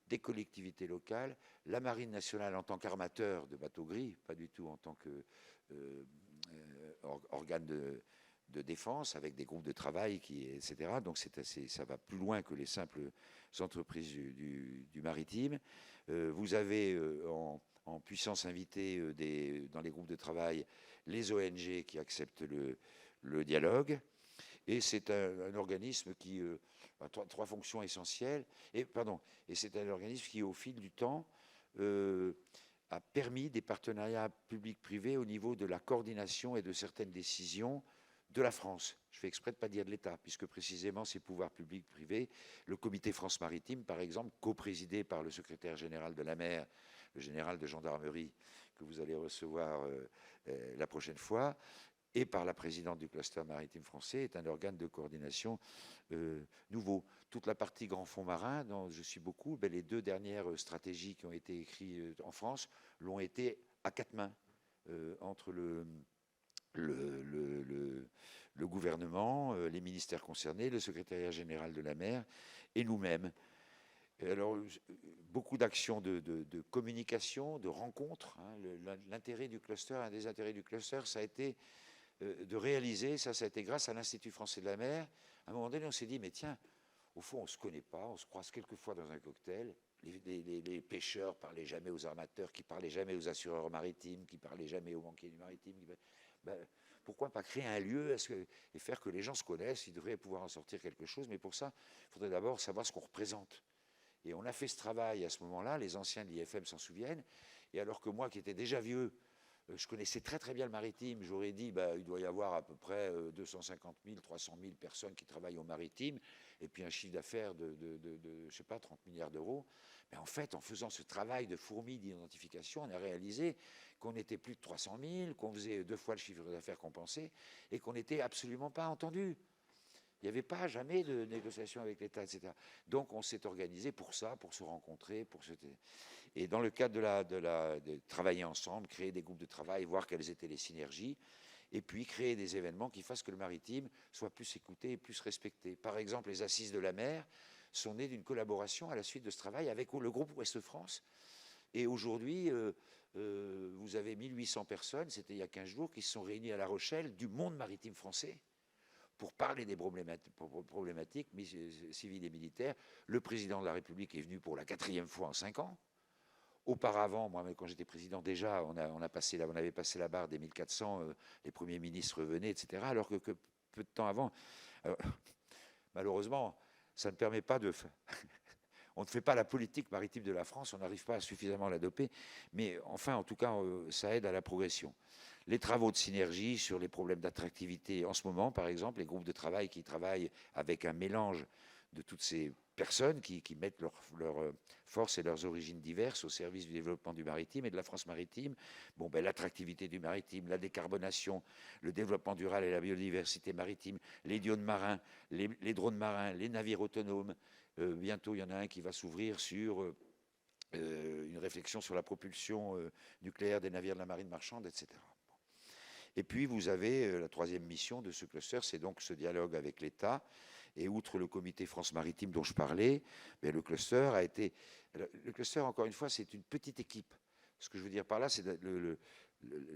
des collectivités locales, la Marine nationale en tant qu'armateur de bateaux gris, pas du tout en tant que organe de défense, avec des groupes de travail, etc. Donc ça va plus loin que les simples entreprises du maritime. Vous avez en puissance invitée dans les groupes de travail les ONG qui acceptent le dialogue. Et c'est un organisme qui a trois fonctions essentielles. Et c'est un organisme qui, au fil du temps, a permis des partenariats publics-privés au niveau de la coordination et de certaines décisions de la France. Je fais exprès de ne pas dire de l'État, puisque précisément ces pouvoirs publics-privés, le comité France Maritime, par exemple, coprésidé par le secrétaire général de la mer, le général de gendarmerie, que vous allez recevoir la prochaine fois, et par la présidente du cluster maritime français, est un organe de coordination nouveau. Toute la partie grand fonds marin, dont je suis beaucoup, les 2 dernières stratégies qui ont été écrites en France l'ont été à 4 mains entre le gouvernement, les ministères concernés, le secrétariat général de la mer et nous-mêmes. Alors, beaucoup d'actions de communication, de rencontres. L'intérêt du cluster, un des intérêts du cluster, ça a été de réaliser, ça a été grâce à l'Institut français de la mer. À un moment donné, on s'est dit, mais tiens, au fond, on ne se connaît pas, on se croise quelquefois dans un cocktail. Les pêcheurs ne parlaient jamais aux armateurs, qui ne parlaient jamais aux assureurs maritimes, qui ne parlaient jamais aux banquiers du maritime. Pourquoi pas créer un lieu et faire que les gens se connaissent? Il devrait pouvoir en sortir quelque chose, mais pour ça, il faudrait d'abord savoir ce qu'on représente. Et on a fait ce travail à ce moment-là, les anciens de l'IFM s'en souviennent, et alors que moi, qui étais déjà vieux, je connaissais très très bien le maritime, j'aurais dit il doit y avoir à peu près 250 000, 300 000 personnes qui travaillent au maritime, et puis un chiffre d'affaires de je sais pas, 30 milliards d'euros. Mais en fait, en faisant ce travail de fourmi d'identification, on a réalisé qu'on était plus de 300 000, qu'on faisait 2 fois le chiffre d'affaires qu'on pensait, et qu'on n'était absolument pas entendu. Il n'y avait pas jamais de négociation avec l'État, etc. Donc on s'est organisé pour ça, pour se rencontrer, et dans le cadre de travailler ensemble, créer des groupes de travail, voir quelles étaient les synergies, et puis créer des événements qui fassent que le maritime soit plus écouté et plus respecté. Par exemple, les Assises de la mer sont nées d'une collaboration à la suite de ce travail avec le groupe Ouest France. Et aujourd'hui, vous avez 1800 personnes, c'était il y a 15 jours, qui se sont réunies à La Rochelle du monde maritime français pour parler des problématiques civiles et militaires. Le président de la République est venu pour la 4e fois en 5 ans. Auparavant, moi, quand j'étais président, déjà, on avait passé la barre des 1400, les premiers ministres venaient, etc. Alors que peu de temps avant, malheureusement, ça ne permet pas de... On ne fait pas la politique maritime de la France, on n'arrive pas à suffisamment la doper, mais enfin, en tout cas, ça aide à la progression. Les travaux de synergie sur les problèmes d'attractivité, en ce moment, par exemple, les groupes de travail qui travaillent avec un mélange de toutes ces personnes qui mettent leurs forces et leurs origines diverses au service du développement du maritime et de la France maritime. L'attractivité du maritime, la décarbonation, le développement durable et la biodiversité maritime, les drones marins, les drones marins, les navires autonomes. Bientôt, il y en a un qui va s'ouvrir sur une réflexion sur la propulsion nucléaire des navires de la marine marchande, etc. Et puis, vous avez la 3e mission de ce cluster, c'est donc ce dialogue avec l'État. Et outre le comité France Maritime dont je parlais, le cluster a été... Le cluster, encore une fois, c'est une petite équipe. Ce que je veux dire par là, c'est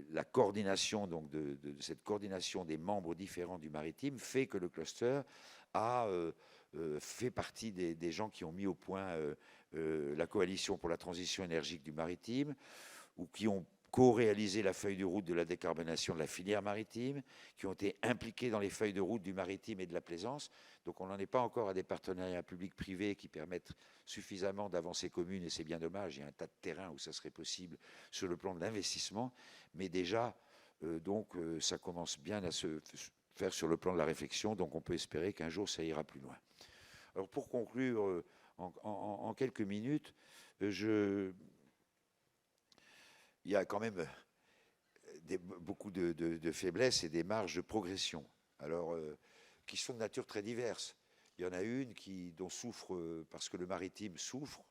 la coordination, donc de cette coordination des membres différents du maritime fait que le cluster a fait partie des gens qui ont mis au point la coalition pour la transition énergique du maritime, ou qui ont co-réalisé la feuille de route de la décarbonation de la filière maritime, qui ont été impliqués dans les feuilles de route du maritime et de la plaisance. Donc on n'en est pas encore à des partenariats publics-privés qui permettent suffisamment d'avancer communes, et c'est bien dommage, il y a un tas de terrains où ça serait possible sur le plan de l'investissement, mais déjà, ça commence bien à se faire sur le plan de la réflexion, donc on peut espérer qu'un jour ça ira plus loin. Alors pour conclure, en quelques minutes, il y a quand même beaucoup de faiblesses et des marges de progression, alors qui sont de nature très diverse. Il y en a une dont souffre, parce que le maritime souffre,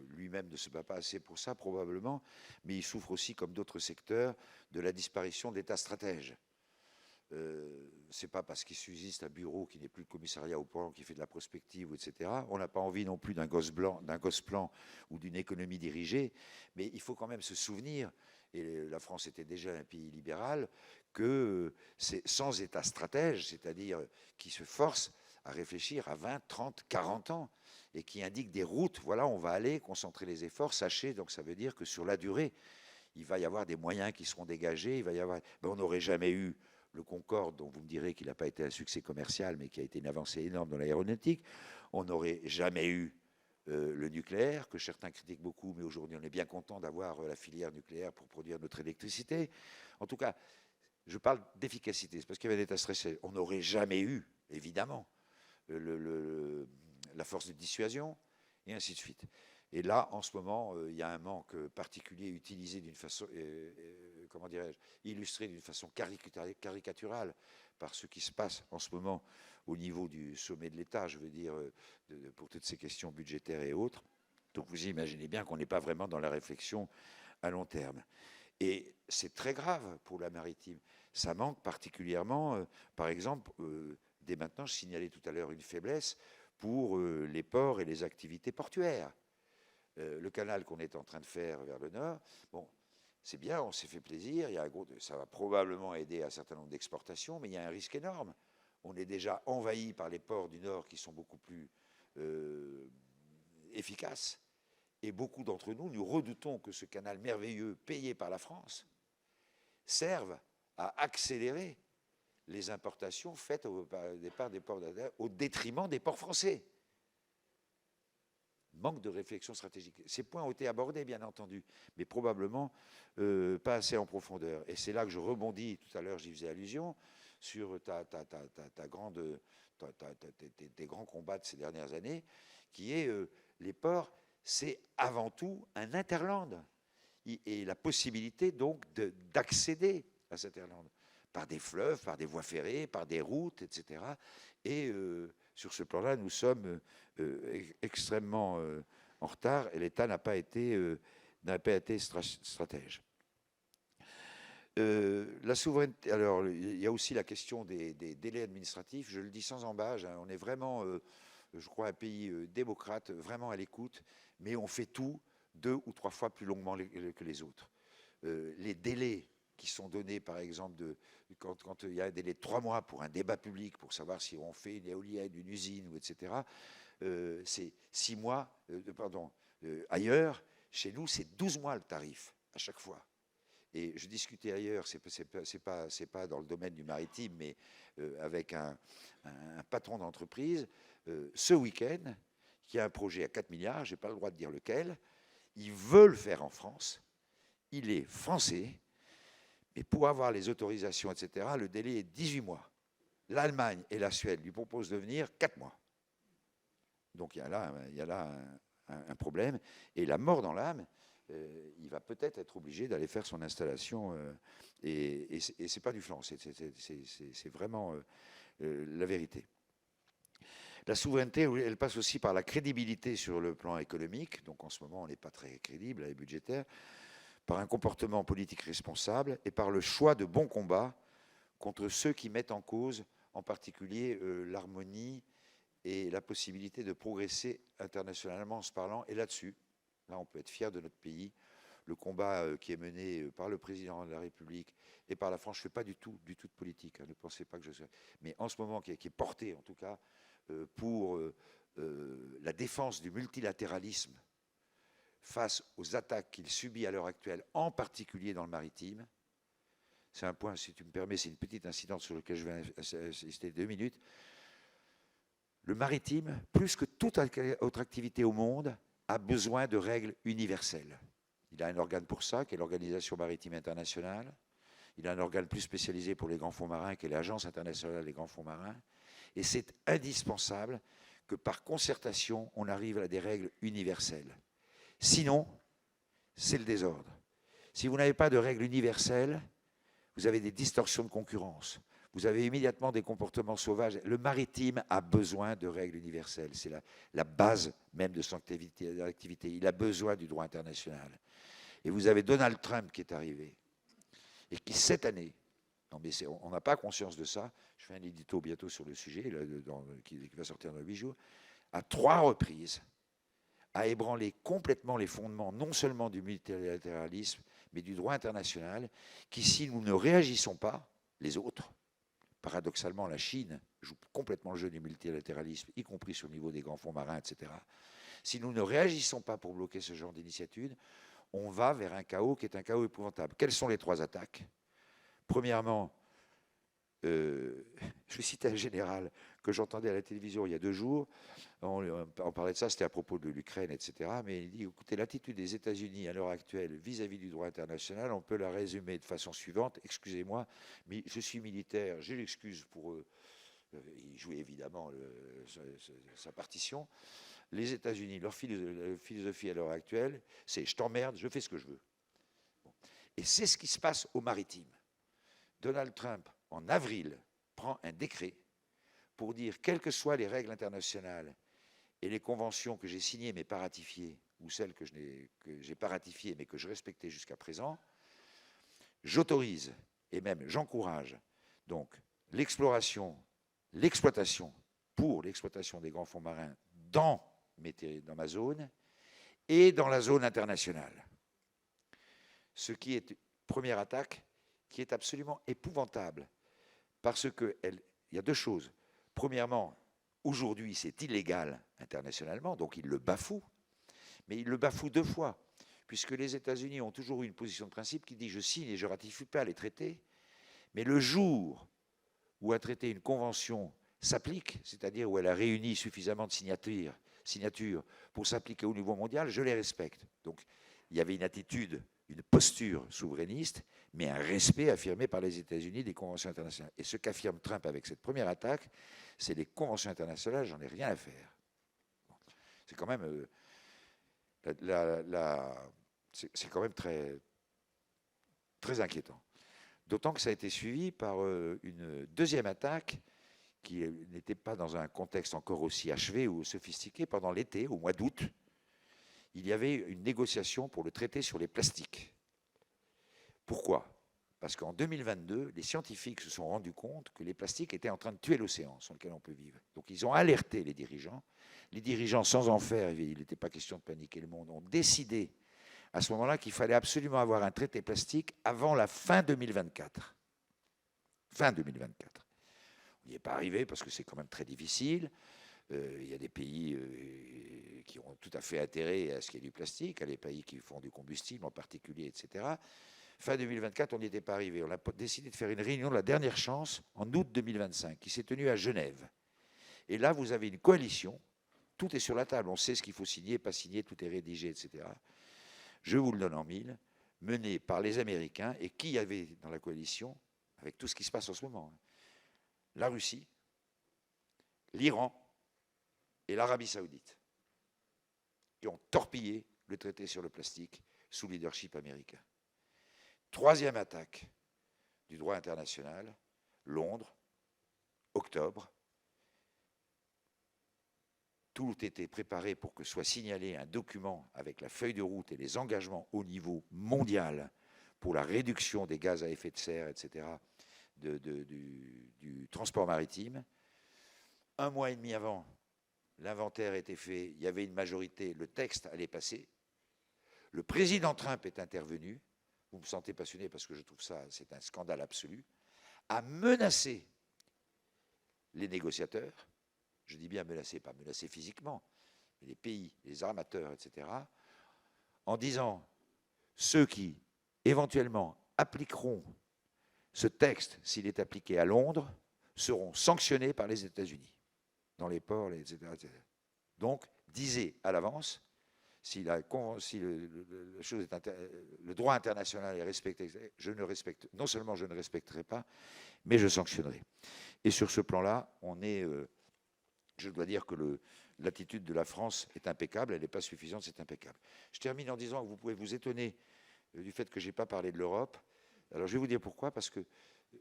lui-même ne se bat pas assez pour ça probablement, mais il souffre aussi, comme d'autres secteurs, de la disparition de l'État stratège. c'est pas parce qu'il subsiste un bureau qui n'est plus le commissariat au plan, qui fait de la prospective, etc. On n'a pas envie non plus d'un gosse-plan ou d'une économie dirigée, mais il faut quand même se souvenir, et la France était déjà un pays libéral, que c'est sans État stratège, c'est-à-dire qui se force à réfléchir à 20, 30, 40 ans, et qui indique des routes, voilà, on va aller concentrer les efforts, sachez, donc ça veut dire que sur la durée, il va y avoir des moyens qui seront dégagés, il va y avoir, ben, on n'aurait jamais eu le Concorde, dont vous me direz qu'il n'a pas été un succès commercial, mais qui a été une avancée énorme dans l'aéronautique. On n'aurait jamais eu le nucléaire, que certains critiquent beaucoup, mais aujourd'hui on est bien content d'avoir la filière nucléaire pour produire notre électricité. En tout cas, je parle d'efficacité, c'est parce qu'il y avait des tas stressés. On n'aurait jamais eu, évidemment, la force de dissuasion, et ainsi de suite. Et là, en ce moment, il y a un manque particulier utilisé d'une façon, comment dirais-je, illustré d'une façon caricaturale par ce qui se passe en ce moment au niveau du sommet de l'État, je veux dire, pour toutes ces questions budgétaires et autres. Donc vous imaginez bien qu'on n'est pas vraiment dans la réflexion à long terme. Et c'est très grave pour la maritime. Ça manque particulièrement, par exemple, dès maintenant, je signalais tout à l'heure une faiblesse pour les ports et les activités portuaires. Le canal qu'on est en train de faire vers le nord, bon, c'est bien, on s'est fait plaisir, ça va probablement aider à un certain nombre d'exportations, mais il y a un risque énorme. On est déjà envahi par les ports du nord qui sont beaucoup plus efficaces, et beaucoup d'entre nous, nous redoutons que ce canal merveilleux payé par la France serve à accélérer les importations faites au départ des ports d'Adèle au détriment des ports français. Manque de réflexion stratégique. Ces points ont été abordés, bien entendu, mais probablement pas assez en profondeur. Et c'est là que je rebondis, tout à l'heure j'y faisais allusion, sur tes grands combats de ces dernières années, qui est les ports, c'est avant tout un hinterland. Et la possibilité donc d'accéder à cet hinterland par des fleuves, par des voies ferrées, par des routes, etc. Et sur ce plan-là, nous sommes extrêmement en retard et l'État n'a pas été stratège. La souveraineté. Alors, il y a aussi la question des délais administratifs. Je le dis sans embâche. Hein, on est vraiment, je crois, un pays démocrate, vraiment à l'écoute, mais on fait tout 2 ou 3 fois plus longuement que les autres. Les délais qui sont donnés, par exemple, quand il y a un délai de 3 mois pour un débat public, pour savoir si on fait une éolienne, une usine, ou etc., c'est 6 mois, ailleurs, chez nous, c'est 12 mois le tarif, à chaque fois. Et je discutais ailleurs, c'est pas dans le domaine du maritime, mais avec un patron d'entreprise, ce week-end, qui a un projet à 4 milliards, je n'ai pas le droit de dire lequel, ils veulent faire en France, il est français, mais pour avoir les autorisations, etc., le délai est 18 mois. L'Allemagne et la Suède lui proposent de venir 4 mois. Donc il y a là un problème. Et la mort dans l'âme, il va peut-être être obligé d'aller faire son installation. Et ce n'est pas du flanc, c'est vraiment la vérité. La souveraineté, elle passe aussi par la crédibilité sur le plan économique. Donc en ce moment, on n'est pas très crédible et budgétaire. Par un comportement politique responsable et par le choix de bons combats contre ceux qui mettent en cause, en particulier, l'harmonie et la possibilité de progresser internationalement en se parlant. Et là-dessus, là, on peut être fier de notre pays. Le combat qui est mené par le président de la République et par la France, je ne fais pas du tout de politique. Hein, ne pensez pas que je sois... Mais en ce moment, qui est porté, en tout cas, pour la défense du multilatéralisme face aux attaques qu'il subit à l'heure actuelle, en particulier dans le maritime. C'est un point, si tu me permets, c'est une petite incidente sur lequel je vais insister 2 minutes. Le maritime, plus que toute autre activité au monde, a besoin de règles universelles. Il a un organe pour ça, qui est l'Organisation maritime internationale. Il a un organe plus spécialisé pour les grands fonds marins, qui est l'Agence internationale des grands fonds marins. Et c'est indispensable que par concertation, on arrive à des règles universelles. Sinon, c'est le désordre. Si vous n'avez pas de règles universelles, vous avez des distorsions de concurrence. Vous avez immédiatement des comportements sauvages. Le maritime a besoin de règles universelles. C'est la base même de son activité. Il a besoin du droit international. Et vous avez Donald Trump qui est arrivé et qui, cette année, Non, mais on n'a pas conscience de ça. Je fais un édito bientôt sur le sujet, là, qui va sortir dans 8 jours. À 3 reprises, a ébranlé complètement les fondements, non seulement du multilatéralisme, mais du droit international, qui, si nous ne réagissons pas, les autres, paradoxalement, la Chine joue complètement le jeu du multilatéralisme, y compris sur le niveau des grands fonds marins, etc. Si nous ne réagissons pas pour bloquer ce genre d'initiative, on va vers un chaos qui est un chaos épouvantable. Quelles sont les 3 attaques ? Premièrement, je vais citer un général que j'entendais à la télévision il y a 2 jours. On parlait de ça, c'était à propos de l'Ukraine, etc. Mais il dit, écoutez, l'attitude des États-Unis à l'heure actuelle vis-à-vis du droit international, on peut la résumer de façon suivante. Excusez-moi, mais je suis militaire, j'ai l'excuse pour eux. Il jouait évidemment sa partition. Les États-Unis, leur philosophie à l'heure actuelle, c'est je t'emmerde, je fais ce que je veux. Bon. Et c'est ce qui se passe au maritime. Donald Trump, en avril, prend un décret pour dire, quelles que soient les règles internationales et les conventions que j'ai signées mais pas ratifiées, ou celles que je n'ai pas ratifiées mais que je respectais jusqu'à présent, j'autorise et même j'encourage donc l'exploration, l'exploitation pour l'exploitation des grands fonds marins dans ma zone et dans la zone internationale. Ce qui est première attaque qui est absolument épouvantable parce qu'il y a 2 choses. Premièrement, aujourd'hui, c'est illégal internationalement, donc il le bafoue, mais il le bafoue 2 fois, puisque les États-Unis ont toujours eu une position de principe qui dit je signe et je ne ratifie pas les traités, mais le jour où un traité, une convention s'applique, c'est-à-dire où elle a réuni suffisamment de signatures pour s'appliquer au niveau mondial, je les respecte. Donc il y avait une attitude, une posture souverainiste, mais un respect affirmé par les États-Unis des conventions internationales. Et ce qu'affirme Trump avec cette première attaque, c'est les conventions internationales, j'en ai rien à faire. Bon. C'est quand même, c'est quand même très, très inquiétant. D'autant que ça a été suivi par une deuxième attaque qui n'était pas dans un contexte encore aussi achevé ou sophistiqué. Pendant l'été, au mois d'août, il y avait une négociation pour le traité sur les plastiques. Pourquoi ? Parce qu'en 2022, les scientifiques se sont rendus compte que les plastiques étaient en train de tuer l'océan sur lequel on peut vivre. Donc ils ont alerté les dirigeants. Les dirigeants, sans en faire, il n'était pas question de paniquer le monde, ont décidé à ce moment-là qu'il fallait absolument avoir un traité plastique avant la fin 2024. Fin 2024. On n'y est pas arrivé parce que c'est quand même très difficile. Il y a des pays qui ont tout à fait intérêt à ce qu'il y ait du plastique, il y a des pays qui font du combustible en particulier, etc. Fin 2024, on n'y était pas arrivé. On a décidé de faire une réunion de la dernière chance en août 2025 qui s'est tenue à Genève. Et là, vous avez une coalition. Tout est sur la table. On sait ce qu'il faut signer, pas signer, tout est rédigé, etc. Je vous le donne en mille, menée par les Américains. Et qui y avait dans la coalition, avec tout ce qui se passe en ce moment ? La Russie, l'Iran et l'Arabie Saoudite, qui ont torpillé le traité sur le plastique sous leadership américain. Troisième attaque du droit international, Londres, octobre. Tout était préparé pour que soit signalé un document avec la feuille de route et les engagements au niveau mondial pour la réduction des gaz à effet de serre, etc., du transport maritime. 1 mois et demi avant, l'inventaire était fait, il y avait une majorité, le texte allait passer. Le président Trump est intervenu, vous me sentez passionné parce que je trouve ça, c'est un scandale absolu, a menacé les négociateurs, je dis bien menacé, pas menacé physiquement, mais les pays, les armateurs, etc., en disant ceux qui éventuellement appliqueront ce texte, s'il est appliqué à Londres, seront sanctionnés par les États-Unis, dans les ports, etc., etc. Donc, disait à l'avance, si le droit international est respecté, non seulement je ne respecterai pas, mais je sanctionnerai. Et sur ce plan-là, je dois dire que l'attitude de la France est impeccable, elle n'est pas suffisante, c'est impeccable. Je termine en disant que vous pouvez vous étonner du fait que je n'ai pas parlé de l'Europe. Alors je vais vous dire pourquoi, parce que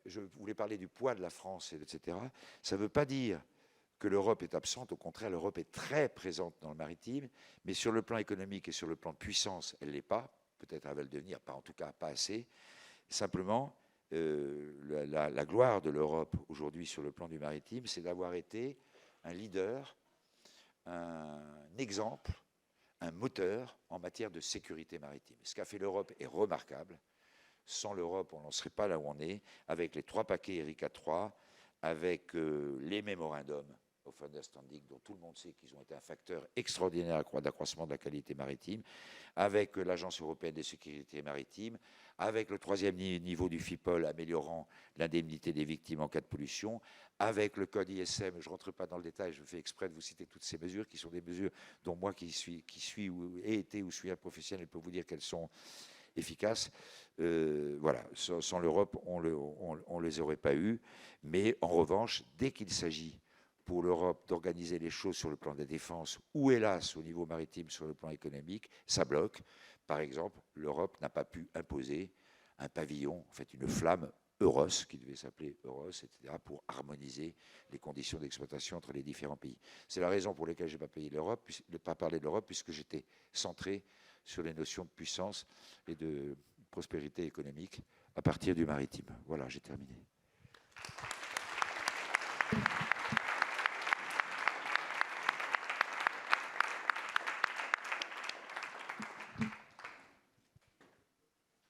je voulais parler du poids de la France, etc. Ça ne veut pas dire que l'Europe est absente, au contraire, l'Europe est très présente dans le maritime, mais sur le plan économique et sur le plan de puissance, elle ne l'est pas. Peut-être elle va le devenir, pas en tout cas pas assez. Simplement, la gloire de l'Europe aujourd'hui sur le plan du maritime, c'est d'avoir été un leader, un exemple, un moteur en matière de sécurité maritime. Ce qu'a fait l'Europe est remarquable. Sans l'Europe, on n'en serait pas là où on est, avec les 3 paquets Erika III, avec les mémorandums of understanding, dont tout le monde sait qu'ils ont été un facteur extraordinaire d'accroissement de la qualité maritime, avec l'Agence européenne de sécurité maritime, avec le 3e niveau du FIPOL améliorant l'indemnité des victimes en cas de pollution, avec le code ISM, je ne rentre pas dans le détail, je fais exprès de vous citer toutes ces mesures, qui sont des mesures dont moi qui suis ou ai été ou suis un professionnel, peut vous dire qu'elles sont efficaces. Voilà, sans l'Europe, on ne les aurait pas eues. Mais en revanche, dès qu'il s'agit pour l'Europe d'organiser les choses sur le plan de la défense, ou hélas au niveau maritime sur le plan économique, ça bloque. Par exemple, l'Europe n'a pas pu imposer un pavillon, en fait une flamme Euros, qui devait s'appeler Euros, etc., pour harmoniser les conditions d'exploitation entre les différents pays. C'est la raison pour laquelle je n'ai pas parlé de l'Europe, puisque j'étais centré sur les notions de puissance et de prospérité économique à partir du maritime. Voilà, j'ai terminé.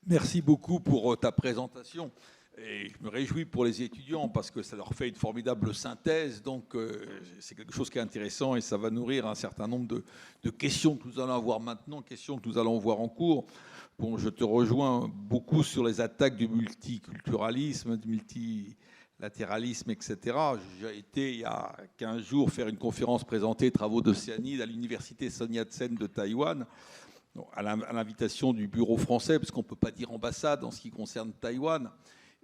Merci beaucoup pour ta présentation. Et je me réjouis pour les étudiants parce que ça leur fait une formidable synthèse. Donc, c'est quelque chose qui est intéressant et ça va nourrir un certain nombre de questions que nous allons avoir maintenant, questions que nous allons voir en cours. Bon, je te rejoins beaucoup sur les attaques du multiculturalisme, du multilatéralisme, etc. J'ai été, il y a 15 jours, faire une conférence présentée travaux d'Océanide à l'université Sun Yat-sen de Taïwan, à l'invitation du bureau français, parce qu'on ne peut pas dire ambassade en ce qui concerne Taïwan.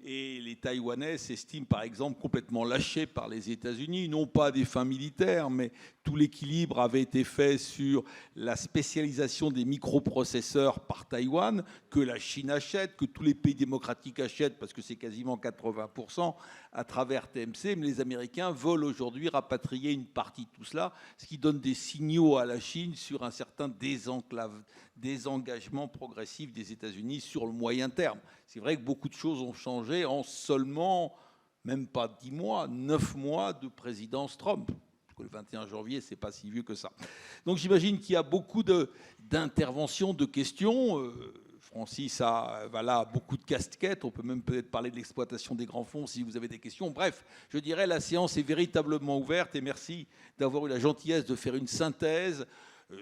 Et les Taïwanais s'estiment, par exemple, complètement lâchés par les États-Unis, non pas à des fins militaires, mais tout l'équilibre avait été fait sur la spécialisation des microprocesseurs par Taïwan, que la Chine achète, que tous les pays démocratiques achètent, parce que c'est quasiment 80% à travers TMC, mais les Américains veulent aujourd'hui rapatrier une partie de tout cela, ce qui donne des signaux à la Chine sur un certain désengagement progressif des États-Unis sur le moyen terme. C'est vrai que beaucoup de choses ont changé en seulement, même pas 10 mois, 9 mois de présidence Trump. Parce que le 21 janvier, c'est pas si vieux que ça. Donc j'imagine qu'il y a beaucoup d'interventions, de questions. Francis a voilà, beaucoup de casquettes. On peut même peut-être parler de l'exploitation des grands fonds si vous avez des questions. Bref, je dirais la séance est véritablement ouverte et merci d'avoir eu la gentillesse de faire une synthèse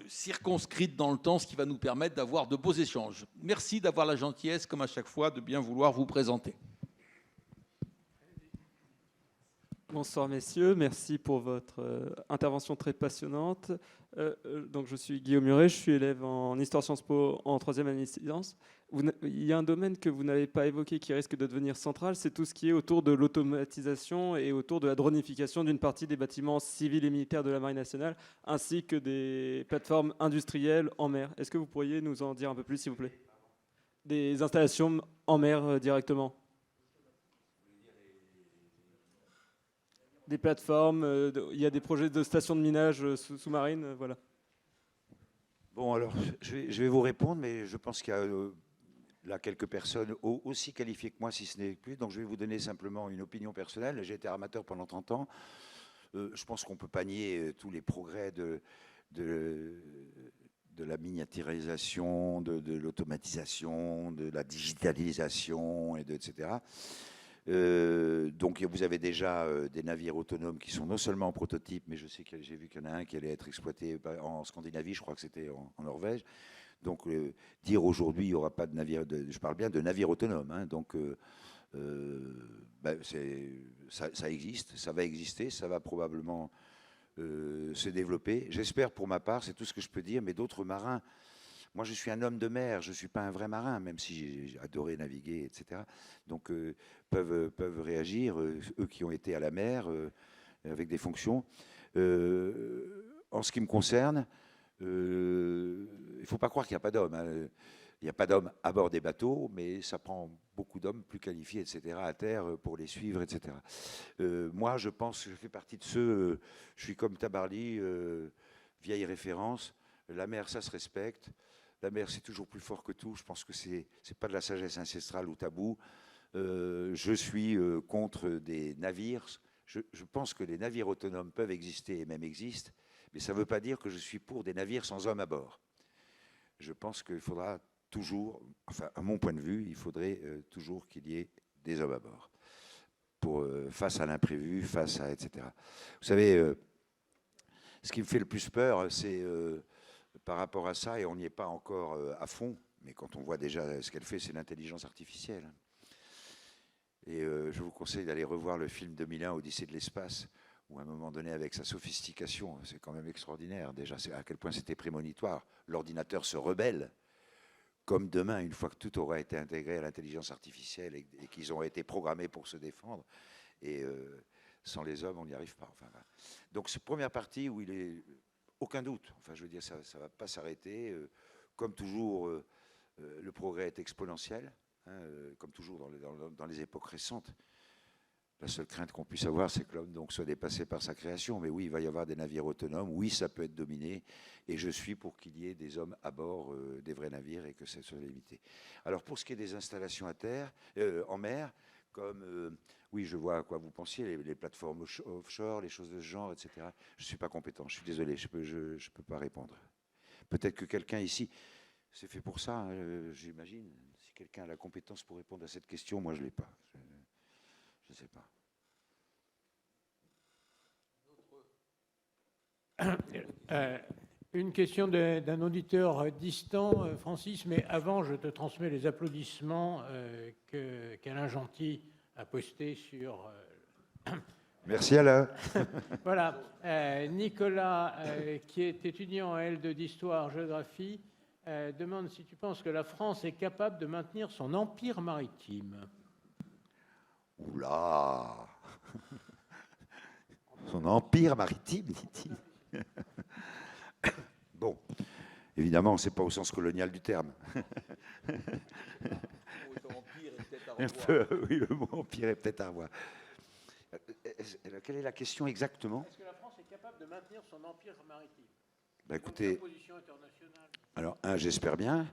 circonscrite dans le temps, ce qui va nous permettre d'avoir de beaux échanges. Merci d'avoir la gentillesse, comme à chaque fois, de bien vouloir vous présenter. Bonsoir messieurs, merci pour votre intervention très passionnante. Donc je suis Guillaume Muret, je suis élève en Histoire Sciences Po en 3e année de licence. Il y a un domaine que vous n'avez pas évoqué qui risque de devenir central, c'est tout ce qui est autour de l'automatisation et autour de la dronification d'une partie des bâtiments civils et militaires de la Marine nationale, ainsi que des plateformes industrielles en mer. Est-ce que vous pourriez nous en dire un peu plus, s'il vous plaît? Des installations en mer directement. Des plateformes, il y a des projets de stations de minage sous-marines, voilà. Bon, alors, je vais vous répondre, mais je pense qu'il y a là quelques personnes aussi qualifiées que moi, si ce n'est plus. Donc, je vais vous donner simplement une opinion personnelle. J'ai été armateur pendant 30 ans. Je pense qu'on ne peut pas nier tous les progrès de la miniaturisation, de l'automatisation, de la digitalisation, etc. Donc vous avez déjà des navires autonomes qui sont non seulement en prototype, mais je sais que j'ai vu qu'il y en a un qui allait être exploité en Scandinavie, je crois que c'était en Norvège. Donc dire aujourd'hui il n'y aura pas de navire, je parle bien de navires autonomes, hein, donc ça existe, ça va exister, ça va probablement se développer. J'espère pour ma part, c'est tout ce que je peux dire, mais d'autres marins. Moi, je suis un homme de mer, je ne suis pas un vrai marin, même si j'ai adoré naviguer, etc. Donc, peuvent réagir, eux qui ont été à la mer, avec des fonctions. En ce qui me concerne, il ne faut pas croire qu'il n'y a pas d'hommes. Hein. Il n'y a pas d'hommes à bord des bateaux, mais ça prend beaucoup d'hommes plus qualifiés, etc., à terre pour les suivre, etc. Moi, je pense, je fais partie de ceux, je suis comme Tabarly, vieille référence. La mer, ça se respecte. La mer, c'est toujours plus fort que tout. Je pense que c'est pas de la sagesse ancestrale ou tabou. Je suis contre des navires. Je pense que les navires autonomes peuvent exister et même existent, mais ça ne veut pas dire que je suis pour des navires sans hommes à bord. Je pense qu'il faudra toujours, enfin à mon point de vue, il faudrait toujours qu'il y ait des hommes à bord. Face à l'imprévu, face à etc. Vous savez, ce qui me fait le plus peur, c'est par rapport à ça, et on n'y est pas encore à fond, mais quand on voit déjà ce qu'elle fait, c'est l'intelligence artificielle. Et je vous conseille d'aller revoir le film 2001, Odyssée de l'espace, où à un moment donné, avec sa sophistication, c'est quand même extraordinaire, déjà, à quel point c'était prémonitoire. L'ordinateur se rebelle, comme demain, une fois que tout aura été intégré à l'intelligence artificielle et qu'ils auront été programmés pour se défendre. Et sans les hommes, on n'y arrive pas. Enfin, voilà. Donc, cette première partie où il est aucun doute, enfin, je veux dire, ça ne va pas s'arrêter. Comme toujours, le progrès est exponentiel, hein, comme toujours dans les époques récentes. La seule crainte qu'on puisse avoir, c'est que l'homme donc soit dépassé par sa création. Mais oui, il va y avoir des navires autonomes. Oui, ça peut être dominé. Et je suis pour qu'il y ait des hommes à bord des vrais navires et que ça soit limité. Alors, pour ce qui est des installations à terre, en mer, comme, oui, je vois à quoi vous pensiez, les plateformes offshore, les choses de ce genre, etc. Je ne suis pas compétent. Je suis désolé, je ne peux pas répondre. Peut-être que quelqu'un ici, c'est fait pour ça, hein, j'imagine. Si quelqu'un a la compétence pour répondre à cette question, moi, je ne l'ai pas. Je ne sais pas. Une question d'un auditeur distant, Francis, mais avant, je te transmets les applaudissements qu'Alain Gentil a postés sur... Merci Alain. Voilà. Nicolas, qui est étudiant à L2 d'histoire-géographie, demande si tu penses que la France est capable de maintenir son empire maritime. Oula. Son empire maritime, dit-il. Bon, évidemment, ce n'est pas au sens colonial du terme. Oui, le mot empire est peut-être à revoir. Quelle est la question exactement? Est-ce que la France est capable de maintenir son empire maritime? Bah, écoutez, position internationale. Alors, j'espère bien,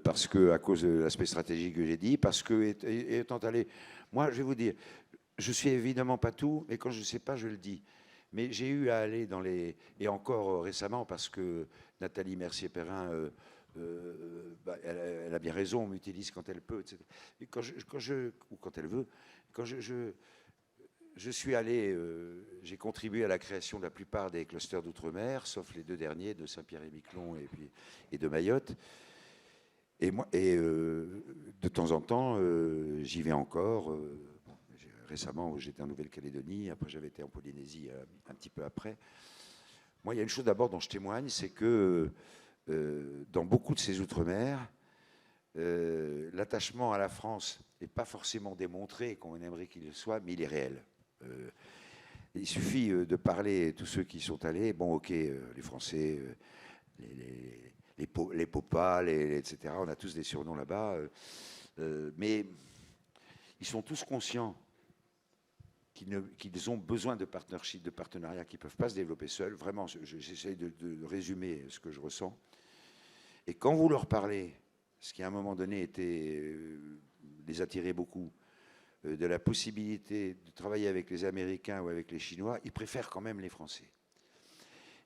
parce que, à cause de l'aspect stratégique que j'ai dit, parce que, étant allé, moi, je vais vous dire, je suis évidemment pas tout, mais quand je ne sais pas, je le dis. Mais j'ai eu à aller dans les... Et encore récemment, parce que Nathalie Mercier-Perrin, elle a bien raison, on m'utilise quand elle peut, etc. Et ou quand elle veut, quand je suis allé, j'ai contribué à la création de la plupart des clusters d'outre-mer, sauf les deux derniers, de Saint-Pierre-et-Miquelon et de Mayotte. Et de temps en temps, j'y vais encore. Récemment, j'étais en Nouvelle-Calédonie, après j'avais été en Polynésie un petit peu après. Moi, il y a une chose d'abord dont je témoigne, c'est que dans beaucoup de ces outre-mer, l'attachement à la France n'est pas forcément démontré comme on aimerait qu'il le soit, mais il est réel. Il suffit de parler, tous ceux qui sont allés, bon ok, les Français, les Popas, etc., on a tous des surnoms là-bas, mais ils sont tous conscients qu'ils ont besoin de partnership, de partenariats qui ne peuvent pas se développer seuls. Vraiment, j'essaie de résumer ce que je ressens. Et quand vous leur parlez, ce qui à un moment donné était, les attirait beaucoup, de la possibilité de travailler avec les Américains ou avec les Chinois, ils préfèrent quand même les Français.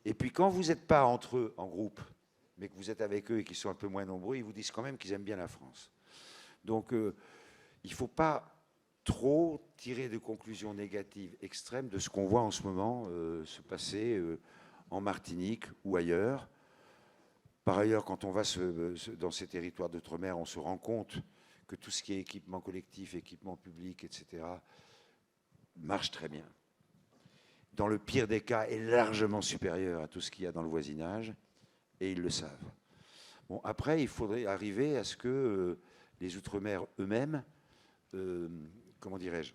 Et puis quand vous n'êtes pas entre eux en groupe, mais que vous êtes avec eux et qu'ils sont un peu moins nombreux, ils vous disent quand même qu'ils aiment bien la France. Donc il ne faut pas trop tirer de conclusions négatives extrêmes de ce qu'on voit en ce moment se passer en Martinique ou ailleurs. Par ailleurs, quand on va dans ces territoires d'outre-mer, on se rend compte que tout ce qui est équipement collectif, équipement public, etc., marche très bien. Dans le pire des cas, est largement supérieur à tout ce qu'il y a dans le voisinage, et ils le savent. Bon, après, il faudrait arriver à ce que les Outre-mer eux-mêmes, comment dirais-je,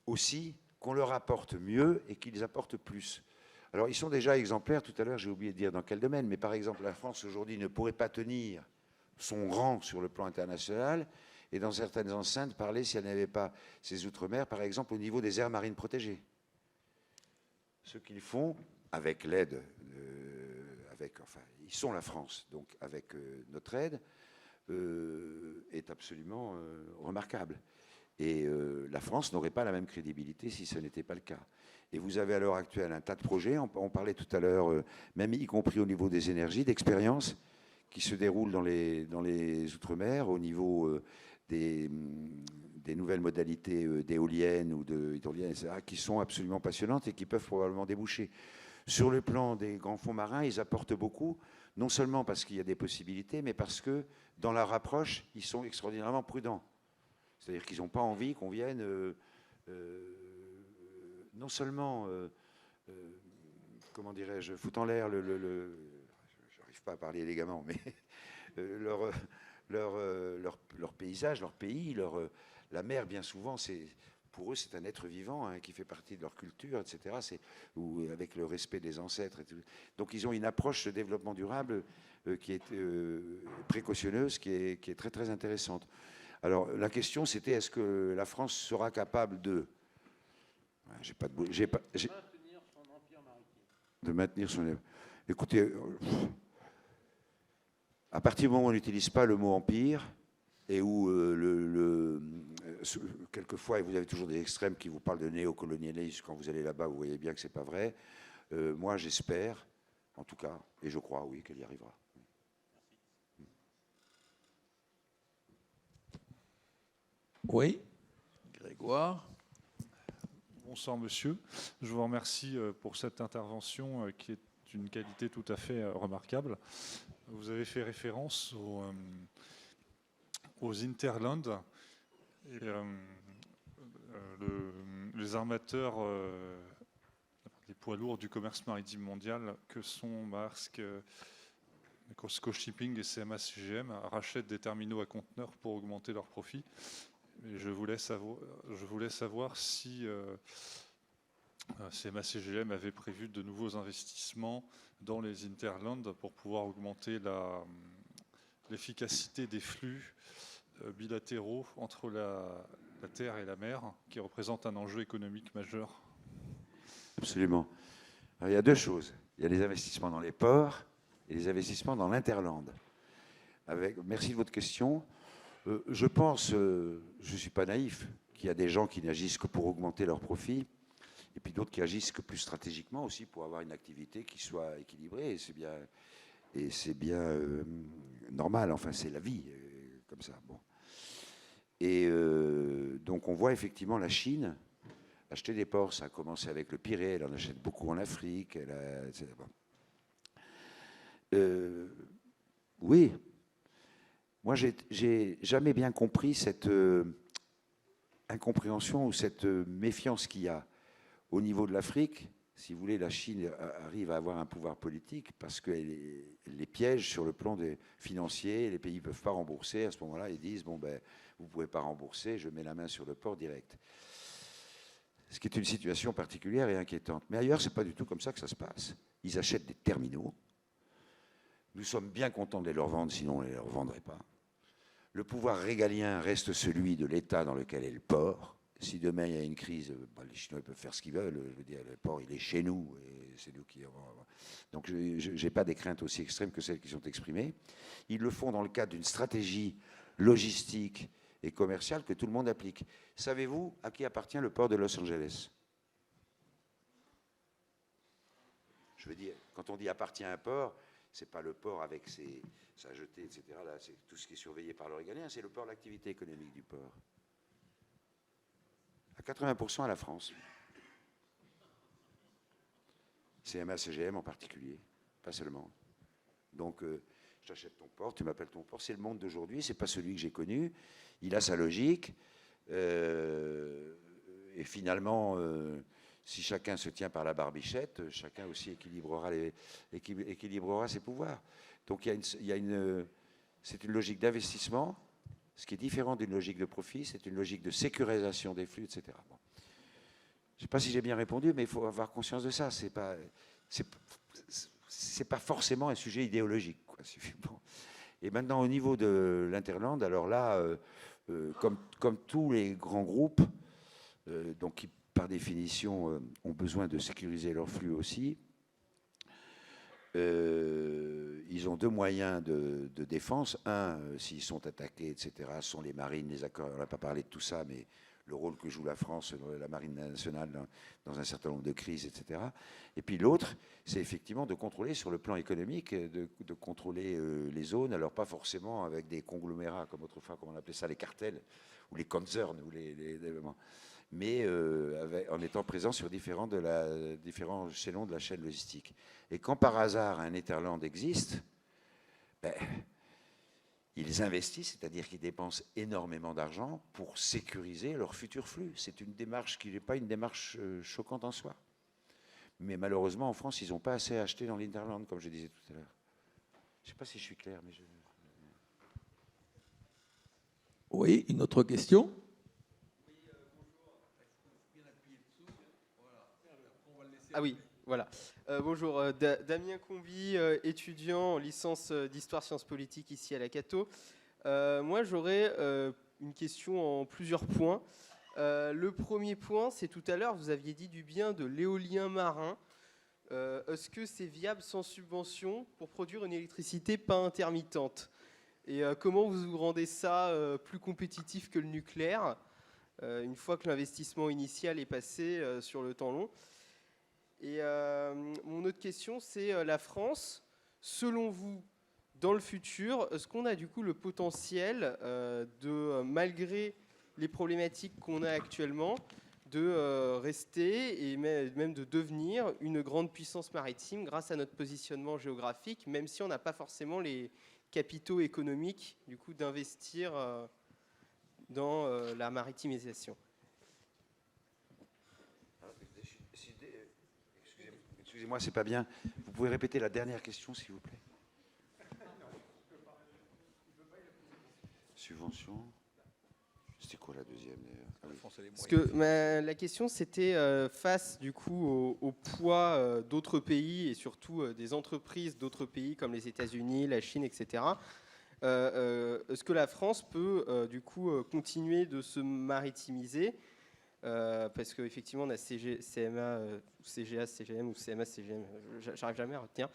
aussi qu'on leur apporte mieux et qu'ils apportent plus. Alors, ils sont déjà exemplaires. Tout à l'heure, j'ai oublié de dire dans quel domaine, mais par exemple, la France aujourd'hui ne pourrait pas tenir son rang sur le plan international et dans certaines enceintes parler si elle n'avait pas ces outre-mer, par exemple au niveau des aires marines protégées. Ce qu'ils font avec l'aide, enfin, ils sont la France, donc avec notre aide, est absolument remarquable. Et la France n'aurait pas la même crédibilité si ce n'était pas le cas. Et vous avez à l'heure actuelle un tas de projets, on parlait tout à l'heure, même y compris au niveau des énergies, d'expériences qui se déroulent dans les Outre-mer, au niveau des nouvelles modalités d'éoliennes ou d'hydroliennes, etc., qui sont absolument passionnantes et qui peuvent probablement déboucher. Sur le plan des grands fonds marins, ils apportent beaucoup, non seulement parce qu'il y a des possibilités, mais parce que dans leur approche, ils sont extraordinairement prudents. C'est-à-dire qu'ils n'ont pas envie qu'on vienne non seulement, comment dirais-je, foutre en l'air j'arrive pas à parler élégamment, mais leur paysage, leur pays, la mer, bien souvent, pour eux, c'est un être vivant qui fait partie de leur culture, etc. Avec le respect des ancêtres. Et tout. Donc, ils ont une approche de développement durable qui est précautionneuse, qui est très, très intéressante. Alors, la question, c'était est-ce que la France sera capable de maintenir son empire maritime. De maintenir son... Écoutez, à partir du moment où on n'utilise pas le mot empire, et où quelquefois, vous avez toujours des extrêmes qui vous parlent de néocolonialisme, quand vous allez là-bas, vous voyez bien que ce n'est pas vrai. Moi, j'espère, en tout cas, et je crois, oui, qu'elle y arrivera. Oui, Grégoire. Bonsoir monsieur, je vous remercie pour cette intervention qui est d'une qualité tout à fait remarquable. Vous avez fait référence aux Interland et les armateurs, les poids lourds du commerce maritime mondial que sont Maersk, COSCO Shipping et CMA CGM rachètent des terminaux à conteneurs pour augmenter leurs profits. Et je voulais savoir si CMA CGM avait prévu de nouveaux investissements dans les Interland pour pouvoir augmenter l'efficacité des flux bilatéraux entre la terre et la mer, qui représente un enjeu économique majeur. Absolument. Alors, il y a deux choses. Il y a les investissements dans les ports et les investissements dans l'Interland. Merci de votre question. Je pense, je ne suis pas naïf, qu'il y a des gens qui n'agissent que pour augmenter leurs profits, et puis d'autres qui agissent que plus stratégiquement aussi pour avoir une activité qui soit équilibrée. Et c'est bien normal, enfin c'est la vie, comme ça. Bon. Et donc on voit effectivement la Chine acheter des ports. Ça a commencé avec le Pirée, elle en achète beaucoup en Afrique. Oui. Moi, j'ai jamais bien compris cette incompréhension ou cette méfiance qu'il y a au niveau de l'Afrique. Si vous voulez, la Chine arrive à avoir un pouvoir politique parce qu'elle les piège sur le plan financier. Les pays ne peuvent pas rembourser. À ce moment-là, ils disent, bon, ben, vous ne pouvez pas rembourser, je mets la main sur le port direct. Ce qui est une situation particulière et inquiétante. Mais ailleurs, ce n'est pas du tout comme ça que ça se passe. Ils achètent des terminaux. Nous sommes bien contents de les leur vendre, sinon on ne les leur vendrait pas. Le pouvoir régalien reste celui de l'État dans lequel est le port. Si demain il y a une crise, les Chinois peuvent faire ce qu'ils veulent. Je veux dire, le port, il est chez nous. Et c'est nous qui... Donc je n'ai pas des craintes aussi extrêmes que celles qui sont exprimées. Ils le font dans le cadre d'une stratégie logistique et commerciale que tout le monde applique. Savez-vous à qui appartient le port de Los Angeles? Je veux dire, quand on dit appartient à un port, ce n'est pas le port avec sa jetée, etc. Là, c'est tout ce qui est surveillé par le régalien, c'est le port, l'activité économique du port. À 80% à la France. CMA, CGM en particulier, pas seulement. Donc, je t'achète ton port, tu m'appelles ton port. C'est le monde d'aujourd'hui, ce n'est pas celui que j'ai connu. Il a sa logique. Et finalement... si chacun se tient par la barbichette, chacun aussi équilibrera ses pouvoirs. Donc c'est une logique d'investissement, ce qui est différent d'une logique de profit, c'est une logique de sécurisation des flux, etc. Bon. Je ne sais pas si j'ai bien répondu, mais il faut avoir conscience de ça. C'est pas forcément un sujet idéologique, quoi. Bon. Et maintenant, au niveau de l'Interland, alors là, comme tous les grands groupes, donc qui par définition, ont besoin de sécuriser leurs flux aussi. ils ont deux moyens de défense. Un, s'ils sont attaqués, etc., sont les marines, les accords. On n'a pas parlé de tout ça, mais le rôle que joue la France, la marine nationale, dans un certain nombre de crises, etc. Et puis l'autre, c'est effectivement de contrôler sur le plan économique, de contrôler les zones, alors pas forcément avec des conglomérats, comme autrefois, comme on appelait ça, les cartels, ou les concerns, ou mais en étant présent sur différents chaînons de la chaîne logistique. Et quand par hasard un Netherland existe, ben, ils investissent, c'est-à-dire qu'ils dépensent énormément d'argent pour sécuriser leur futur flux. C'est une démarche qui n'est pas une démarche choquante en soi. Mais malheureusement, en France, ils n'ont pas assez acheté dans l'Interland, comme je disais tout à l'heure. Je ne sais pas si je suis clair, mais je... Oui, une autre question? Ah oui, voilà. Bonjour, Damien Combi, étudiant en licence d'histoire sciences politiques ici à la Cato. Moi, j'aurais une question en plusieurs points. Le premier point, c'est tout à l'heure, vous aviez dit du bien de l'éolien marin. Est-ce que c'est viable sans subvention pour produire une électricité pas intermittente? Et comment vous rendez ça plus compétitif que le nucléaire, une fois que l'investissement initial est passé sur le temps long? Et mon autre question, c'est la France, selon vous, dans le futur, est-ce qu'on a du coup le potentiel de, malgré les problématiques qu'on a actuellement, de rester et même de devenir une grande puissance maritime grâce à notre positionnement géographique, même si on n'a pas forcément les capitaux économiques du coup d'investir dans la maritimisation? Excusez-moi, c'est pas bien. Vous pouvez répéter la dernière question, s'il vous plaît? Subvention. C'était quoi la deuxième d'ailleurs? Parce que la question c'était face du coup au poids d'autres pays et surtout des entreprises d'autres pays comme les États-Unis, la Chine, etc. Est-ce que la France peut du coup continuer de se maritimiser? Parce qu'effectivement, on a CMA, CGA, CGM ou CMA, CGM, j'arrive jamais à retenir,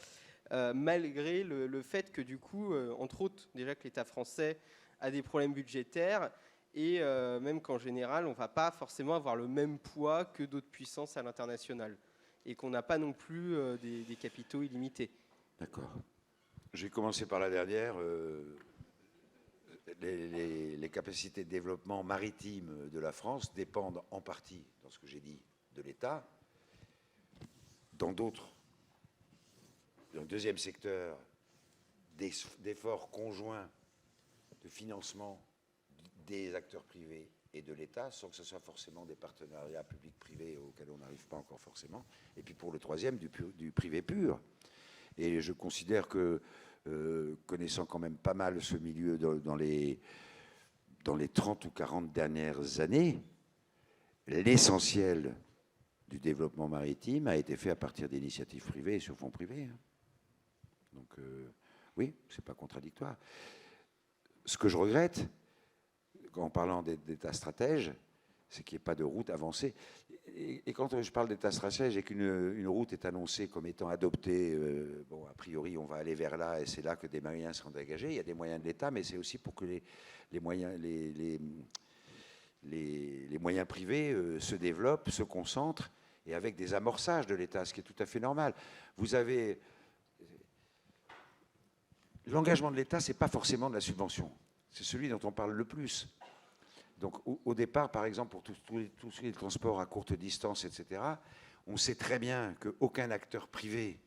malgré le fait que du coup, entre autres, déjà que l'État français a des problèmes budgétaires et même qu'en général, on ne va pas forcément avoir le même poids que d'autres puissances à l'international et qu'on n'a pas non plus des capitaux illimités. D'accord. Je vais commencer par la dernière. Les capacités de développement maritime de la France dépendent en partie, dans ce que j'ai dit, de l'État. Dans d'autres, dans le deuxième secteur, d'efforts conjoints de financement des acteurs privés et de l'État, sans que ce soit forcément des partenariats publics-privés auxquels on n'arrive pas encore forcément. Et puis pour le troisième, du privé pur. Et je considère que, connaissant quand même pas mal ce milieu dans les 30 ou 40 dernières années, l'essentiel du développement maritime a été fait à partir d'initiatives privées et sur fonds privés. Donc oui, c'est pas contradictoire. Ce que je regrette, en parlant d'État stratège, c'est qu'il n'y ait pas de route avancée. Et quand je parle d'État stratège et qu'une route est annoncée comme étant adoptée, bon, a priori, on va aller vers là et c'est là que des moyens seront dégagés. Il y a des moyens de l'État, mais c'est aussi pour que les moyens privés se développent, se concentrent, et avec des amorçages de l'État, ce qui est tout à fait normal. Vous avez... L'engagement de l'État, ce n'est pas forcément de la subvention. C'est celui dont on parle le plus. Donc au départ, par exemple, pour tous les transports à courte distance, etc., on sait très bien qu'aucun acteur privé,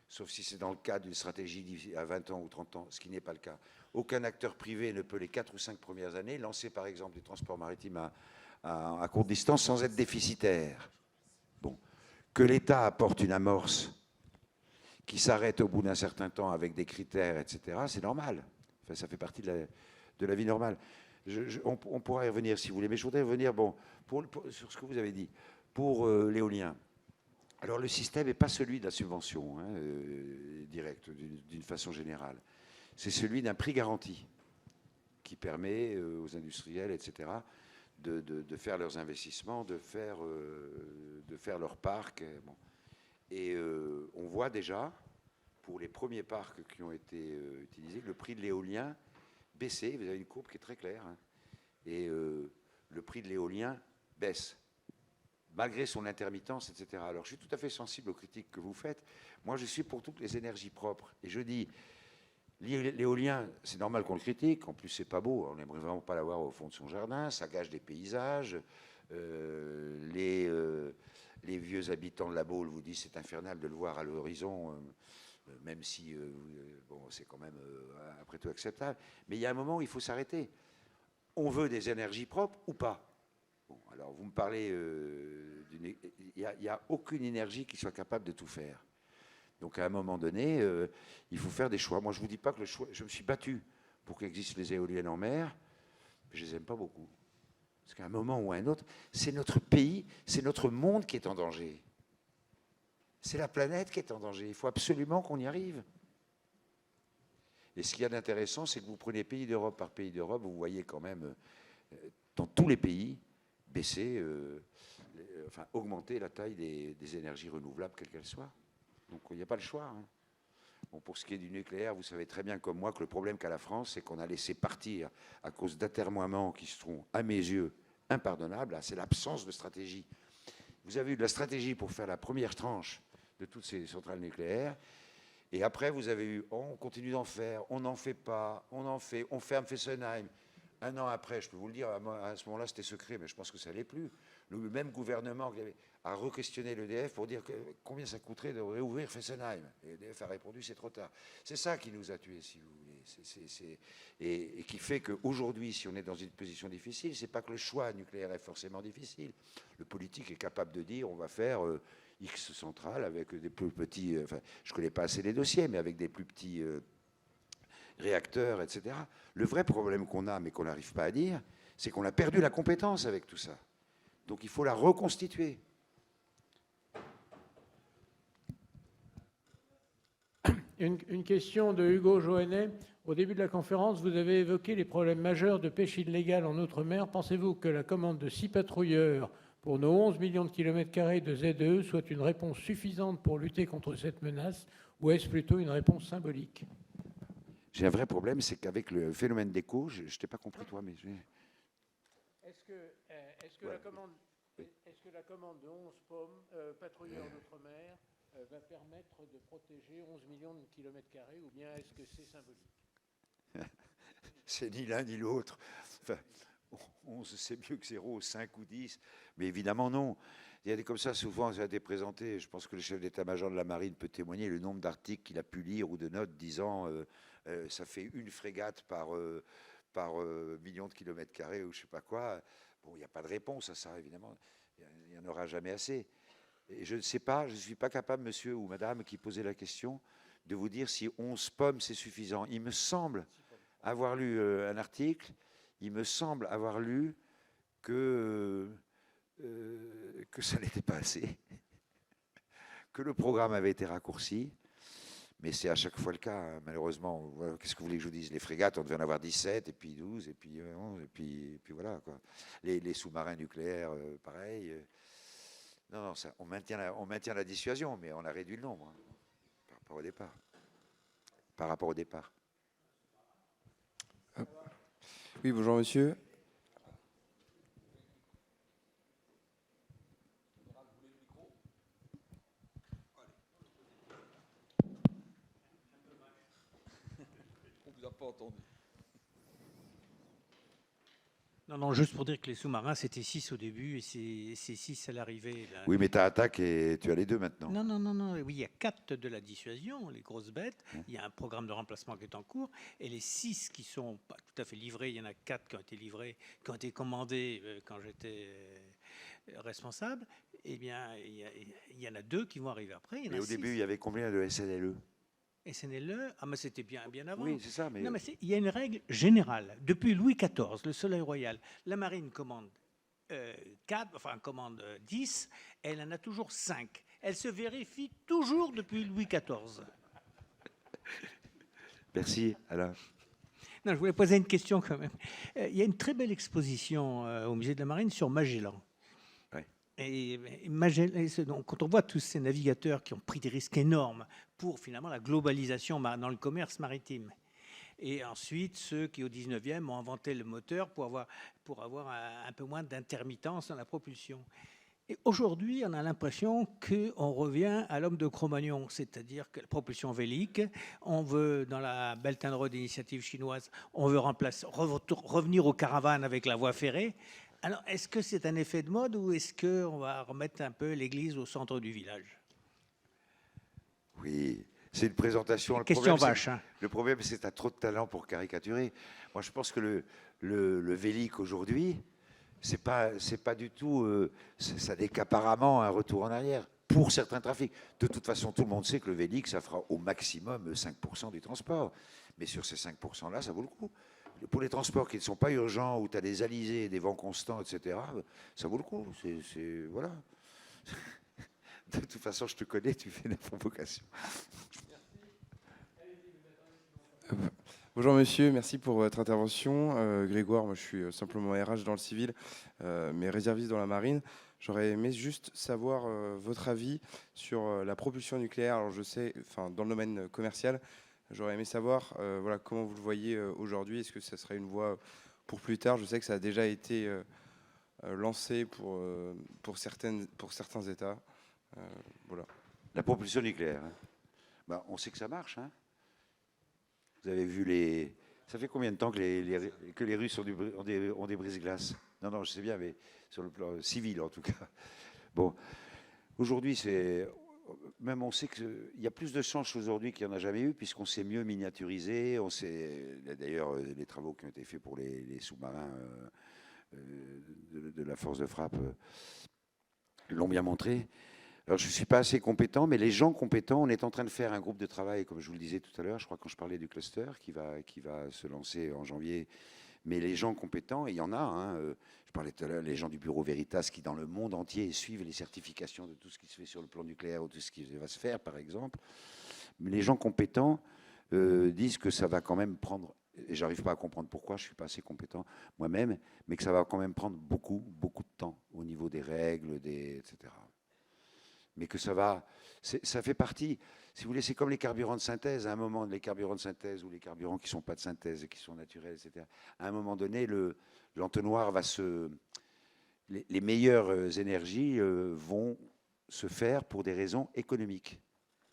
sauf si c'est dans le cadre d'une stratégie à 20 ans ou 30 ans, ce qui n'est pas le cas, aucun acteur privé ne peut les 4 ou 5 premières années lancer, par exemple, des transports maritimes à courte distance sans être déficitaire. Bon. Que l'État apporte une amorce qui s'arrête au bout d'un certain temps avec des critères, etc., c'est normal. Enfin, ça fait partie de la vie normale. On pourra y revenir si vous voulez, mais je voudrais revenir sur ce que vous avez dit. Pour l'éolien, alors le système n'est pas celui de la subvention directe, d'une façon générale. C'est celui d'un prix garanti qui permet aux industriels, etc., de faire leurs investissements, de faire leur parc. Bon. Et on voit déjà, pour les premiers parcs qui ont été utilisés, le prix de l'éolien baissait. Vous avez une courbe qui est très claire. Hein, et le prix de l'éolien baisse, malgré son intermittence, etc. Alors, je suis tout à fait sensible aux critiques que vous faites. Moi, je suis pour toutes les énergies propres. Et je dis, l'éolien, c'est normal qu'on le critique. En plus, c'est pas beau. On n'aimerait vraiment pas l'avoir au fond de son jardin. Ça gâche des paysages. Les vieux habitants de la Baule vous disent c'est infernal de le voir à l'horizon, même si bon, c'est quand même après tout acceptable. Mais il y a un moment où il faut s'arrêter. On veut des énergies propres ou pas? Bon, alors vous me parlez il n'y a aucune énergie qui soit capable de tout faire. Donc à un moment donné, il faut faire des choix. Moi, je ne vous dis pas que le choix. Je me suis battu pour qu'existent les éoliennes en mer, mais je ne les aime pas beaucoup. Parce qu'à un moment ou à un autre, c'est notre pays, c'est notre monde qui est en danger. C'est la planète qui est en danger. Il faut absolument qu'on y arrive. Et ce qu'il y a d'intéressant, c'est que vous prenez pays d'Europe par pays d'Europe, vous voyez quand même, dans tous les pays, baisser, enfin augmenter la taille des énergies renouvelables, quelles qu'elles soient. Donc il n'y a pas le choix. Hein. Bon, pour ce qui est du nucléaire, vous savez très bien comme moi que le problème qu'a la France, c'est qu'on a laissé partir à cause d'atermoiements qui seront, à mes yeux, impardonnables. C'est l'absence de stratégie. Vous avez eu de la stratégie pour faire la première tranche de toutes ces centrales nucléaires. Et après, vous avez eu, on continue d'en faire, on n'en fait pas, on en fait, on ferme Fessenheim. Un an après, je peux vous le dire, à ce moment-là, c'était secret, mais je pense que ça n'allait plus. Le même gouvernement a re-questionné l'EDF pour dire combien ça coûterait de réouvrir Fessenheim. Et l'EDF a répondu, c'est trop tard. C'est ça qui nous a tués, si vous voulez. Et qui fait qu'aujourd'hui, si on est dans une position difficile, c'est pas que le choix nucléaire est forcément difficile. Le politique est capable de dire, on va faire X centrales avec des plus petits... enfin, je ne connais pas assez les dossiers, mais avec des plus petits... réacteurs, etc. Le vrai problème qu'on a, mais qu'on n'arrive pas à dire, c'est qu'on a perdu la compétence avec tout ça. Donc il faut la reconstituer. Une question de Hugo Joannet. Au début de la conférence, vous avez évoqué les problèmes majeurs de pêche illégale en Outre-mer. Pensez-vous que la commande de 6 patrouilleurs pour nos 11 millions de kilomètres carrés de ZEE soit une réponse suffisante pour lutter contre cette menace, ou est-ce plutôt une réponse symbolique ? J'ai un vrai problème, c'est qu'avec le phénomène d'écho, je ne t'ai pas compris toi, mais... Est-ce que la commande de 11 patrouilleurs d'outre-mer va permettre de protéger 11 millions de kilomètres carrés, ou bien est-ce que c'est symbolique? C'est ni l'un ni l'autre. Enfin, 11, c'est mieux que 0, 5 ou 10, mais évidemment non. Il y a des comme ça, souvent, ça a été présenté. Je pense que le chef d'état-major de la marine peut témoigner le nombre d'articles qu'il a pu lire ou de notes disant ça fait une frégate par million de kilomètres carrés ou je ne sais pas quoi. Bon, il n'y a pas de réponse à ça, évidemment. Il n'y en aura jamais assez. Et je ne sais pas, je ne suis pas capable, monsieur ou madame qui posait la question, de vous dire si 11 pommes, c'est suffisant. Il me semble avoir lu un article, il me semble avoir lu que ça n'était pas assez, que le programme avait été raccourci, mais c'est à chaque fois le cas, hein, malheureusement. Qu'est-ce que vous voulez que je vous dise? Les frégates, on devait en avoir 17, et puis 12, et puis 11, et puis voilà, quoi. Les sous-marins nucléaires, pareil. Non, ça, on maintient la dissuasion, mais on a réduit le nombre, hein, par rapport au départ. Par rapport au départ. Oui, bonjour monsieur. On vous a pas entendu. Non, juste pour dire que les sous-marins, c'était 6 au début et c'est 6 à l'arrivée. Oui, mais tu attaques et tu as les deux maintenant. Non. Oui, il y a 4 de la dissuasion, les grosses bêtes. Il y a un programme de remplacement qui est en cours. Et les 6 qui sont pas tout à fait livrés, il y en a 4 qui ont été livrés, qui ont été commandés quand j'étais responsable. Eh bien, il y en a 2 qui vont arriver après. Et au début, il y avait combien de SNLE? SNLE, mais c'était bien avant. Oui, c'est ça. Mais... Non, mais il y a une règle générale. Depuis Louis XIV, le Soleil Royal, la marine commande 10, elle en a toujours 5. Elle se vérifie toujours depuis Louis XIV. Merci, Alain. Non, je voulais poser une question quand même. Il y a une très belle exposition au musée de la Marine sur Magellan. Ouais. Donc, quand on voit tous ces navigateurs qui ont pris des risques énormes pour finalement la globalisation dans le commerce maritime, et ensuite ceux qui au 19e ont inventé le moteur pour avoir un peu moins d'intermittence dans la propulsion. Et aujourd'hui, on a l'impression qu'on revient à l'homme de Cro-Magnon, c'est-à-dire que la propulsion vélique, on veut, dans la Belt and Road initiative chinoise, on veut revenir aux caravanes avec la voie ferrée. Alors, est-ce que c'est un effet de mode ou est-ce qu'on va remettre un peu l'église au centre du village? Oui, c'est une présentation. Question vache. Hein. Le problème, c'est que tu as trop de talent pour caricaturer. Moi, je pense que le vélique aujourd'hui, c'est pas du tout. Ça n'est qu'apparemment un retour en arrière pour certains trafics. De toute façon, tout le monde sait que le vélique, ça fera au maximum 5% du transport. Mais sur ces 5%-là, ça vaut le coup. Pour les transports qui ne sont pas urgents, où tu as des alizés, des vents constants, etc., ça vaut le coup. Voilà. De toute façon, je te connais, tu fais des provocations. Bonjour monsieur, merci pour votre intervention. Grégoire, moi je suis simplement RH dans le civil, mais réserviste dans la marine. J'aurais aimé juste savoir votre avis sur la propulsion nucléaire. Alors je sais, dans le domaine commercial, j'aurais aimé savoir voilà, comment vous le voyez aujourd'hui. Est-ce que ça serait une voie pour plus tard? Je sais que ça a déjà été lancé pour certains États. Voilà. La propulsion nucléaire, hein. On sait que ça marche. Hein. Vous avez vu Ça fait combien de temps que les Russes ont des brise-glaces? Non, je sais bien, mais sur le plan civil en tout cas. Bon, aujourd'hui, même on sait qu'il y a plus de chances aujourd'hui qu'il n'y en a jamais eu, puisqu'on s'est mieux miniaturisé. D'ailleurs, les travaux qui ont été faits pour les sous-marins de la force de frappe l'ont bien montré. Alors, je ne suis pas assez compétent, mais les gens compétents, on est en train de faire un groupe de travail, comme je vous le disais tout à l'heure, je crois quand je parlais du cluster, qui va se lancer en janvier. Mais les gens compétents, il y en a. Hein, je parlais tout à l'heure, les gens du bureau Veritas, qui dans le monde entier suivent les certifications de tout ce qui se fait sur le plan nucléaire ou tout ce qui va se faire, par exemple. Mais les gens compétents disent que ça va quand même prendre, et j'arrive pas à comprendre pourquoi, je ne suis pas assez compétent moi-même, mais que ça va quand même prendre beaucoup, beaucoup de temps au niveau des règles, etc. Mais que ça fait partie, si vous voulez, c'est comme les carburants de synthèse. À un moment, les carburants de synthèse ou les carburants qui ne sont pas de synthèse et qui sont naturels, etc. À un moment donné, l'entonnoir va les meilleures énergies vont se faire pour des raisons économiques.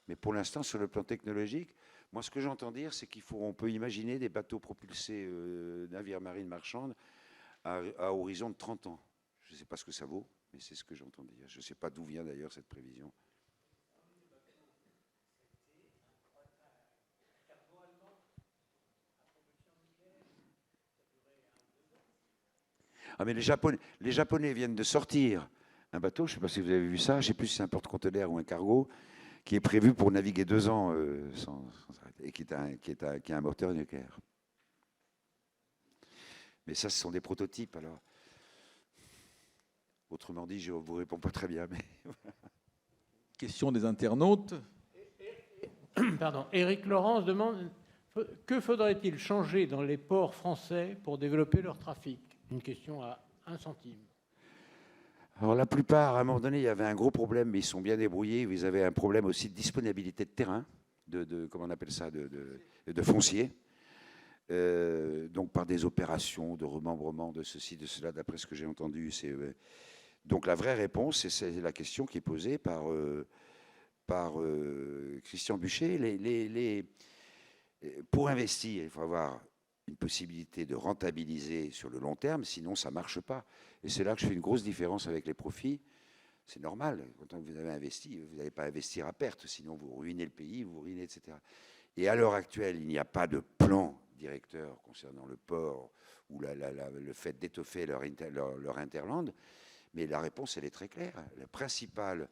Mais pour l'instant, sur le plan technologique, moi, ce que j'entends dire, c'est on peut imaginer des bateaux propulsés navires marines marchandes à horizon de 30 ans. Je ne sais pas ce que ça vaut. Mais c'est ce que j'entends dire. Je ne sais pas d'où vient d'ailleurs cette prévision. Ah, mais les Japonais viennent de sortir un bateau, je ne sais pas si vous avez vu ça, je ne sais plus si c'est un porte-conteneurs ou un cargo, qui est prévu pour naviguer 2 ans sans arrêter, et qui a un moteur nucléaire. Mais ça, ce sont des prototypes, alors. Autrement dit, je ne vous réponds pas très bien. Mais Question des internautes. Pardon. Éric Laurence demande que faudrait-il changer dans les ports français pour développer leur trafic? Une question à 1 centime. Alors la plupart, à un moment donné, il y avait un gros problème, mais ils sont bien débrouillés. Ils avaient un problème aussi de disponibilité de terrain, comment on appelle ça, de foncier. Donc par des opérations de remembrement de ceci, de cela, d'après ce que j'ai entendu. Donc la vraie réponse, c'est la question qui est posée par Christian Buchet. Pour investir, il faut avoir une possibilité de rentabiliser sur le long terme, sinon ça ne marche pas. Et c'est là que je fais une grosse différence avec les profits. C'est normal, quand vous avez investi, vous n'allez pas investir à perte, sinon vous ruinez le pays, vous ruinez, etc. Et à l'heure actuelle, il n'y a pas de plan directeur concernant le port ou le fait d'étoffer leur hinterland. Mais la réponse, elle est très claire. La principale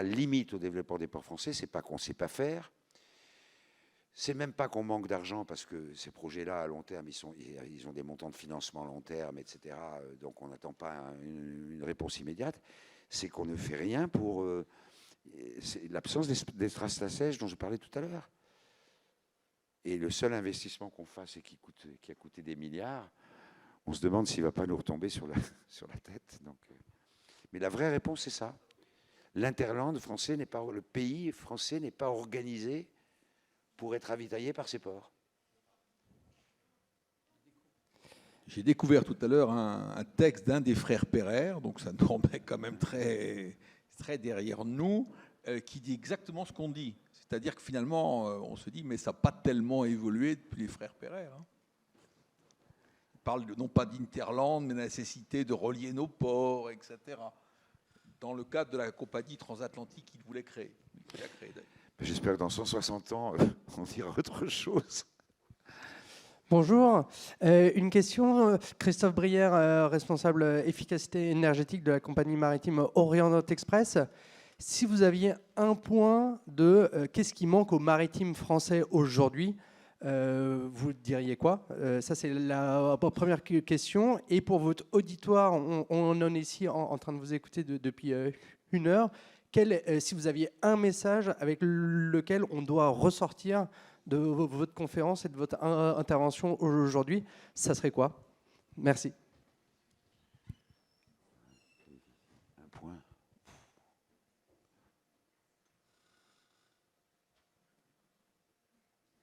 limite au développement des ports français, c'est pas qu'on ne sait pas faire. C'est même pas qu'on manque d'argent, parce que ces projets-là, à long terme, ils ont des montants de financement à long terme, etc. Donc on n'attend pas une réponse immédiate. C'est qu'on ne fait rien pour l'absence des traces d'assèche dont je parlais tout à l'heure. Et le seul investissement qu'on fasse et qui a coûté des milliards, on se demande s'il ne va pas nous retomber sur la tête. Donc, mais la vraie réponse, c'est ça. L'interland français n'est pas, le pays français n'est pas organisé pour être ravitaillé par ses ports. J'ai découvert tout à l'heure un texte d'un des frères Pereire, donc ça nous remet quand même très, très derrière nous, qui dit exactement ce qu'on dit. C'est-à-dire que finalement, on se dit, mais ça n'a pas tellement évolué depuis les frères Pereire. Hein. Ils parlent non pas d'Interland, mais de la nécessité de relier nos ports, etc. Dans le cadre de la compagnie transatlantique qu'il voulait créer. J'espère que dans 160 ans, on dira autre chose. Bonjour. Une question, Christophe Brière, responsable efficacité énergétique de la compagnie maritime Orient Express. Si vous aviez un point de qu'est-ce qui manque au maritime français aujourd'hui, vous diriez quoi? Ça, c'est la première question. Et pour votre auditoire, on en est ici en train de vous écouter depuis une heure. Si vous aviez un message avec lequel on doit ressortir de votre conférence et de votre intervention aujourd'hui, ça serait quoi? Merci. Un point.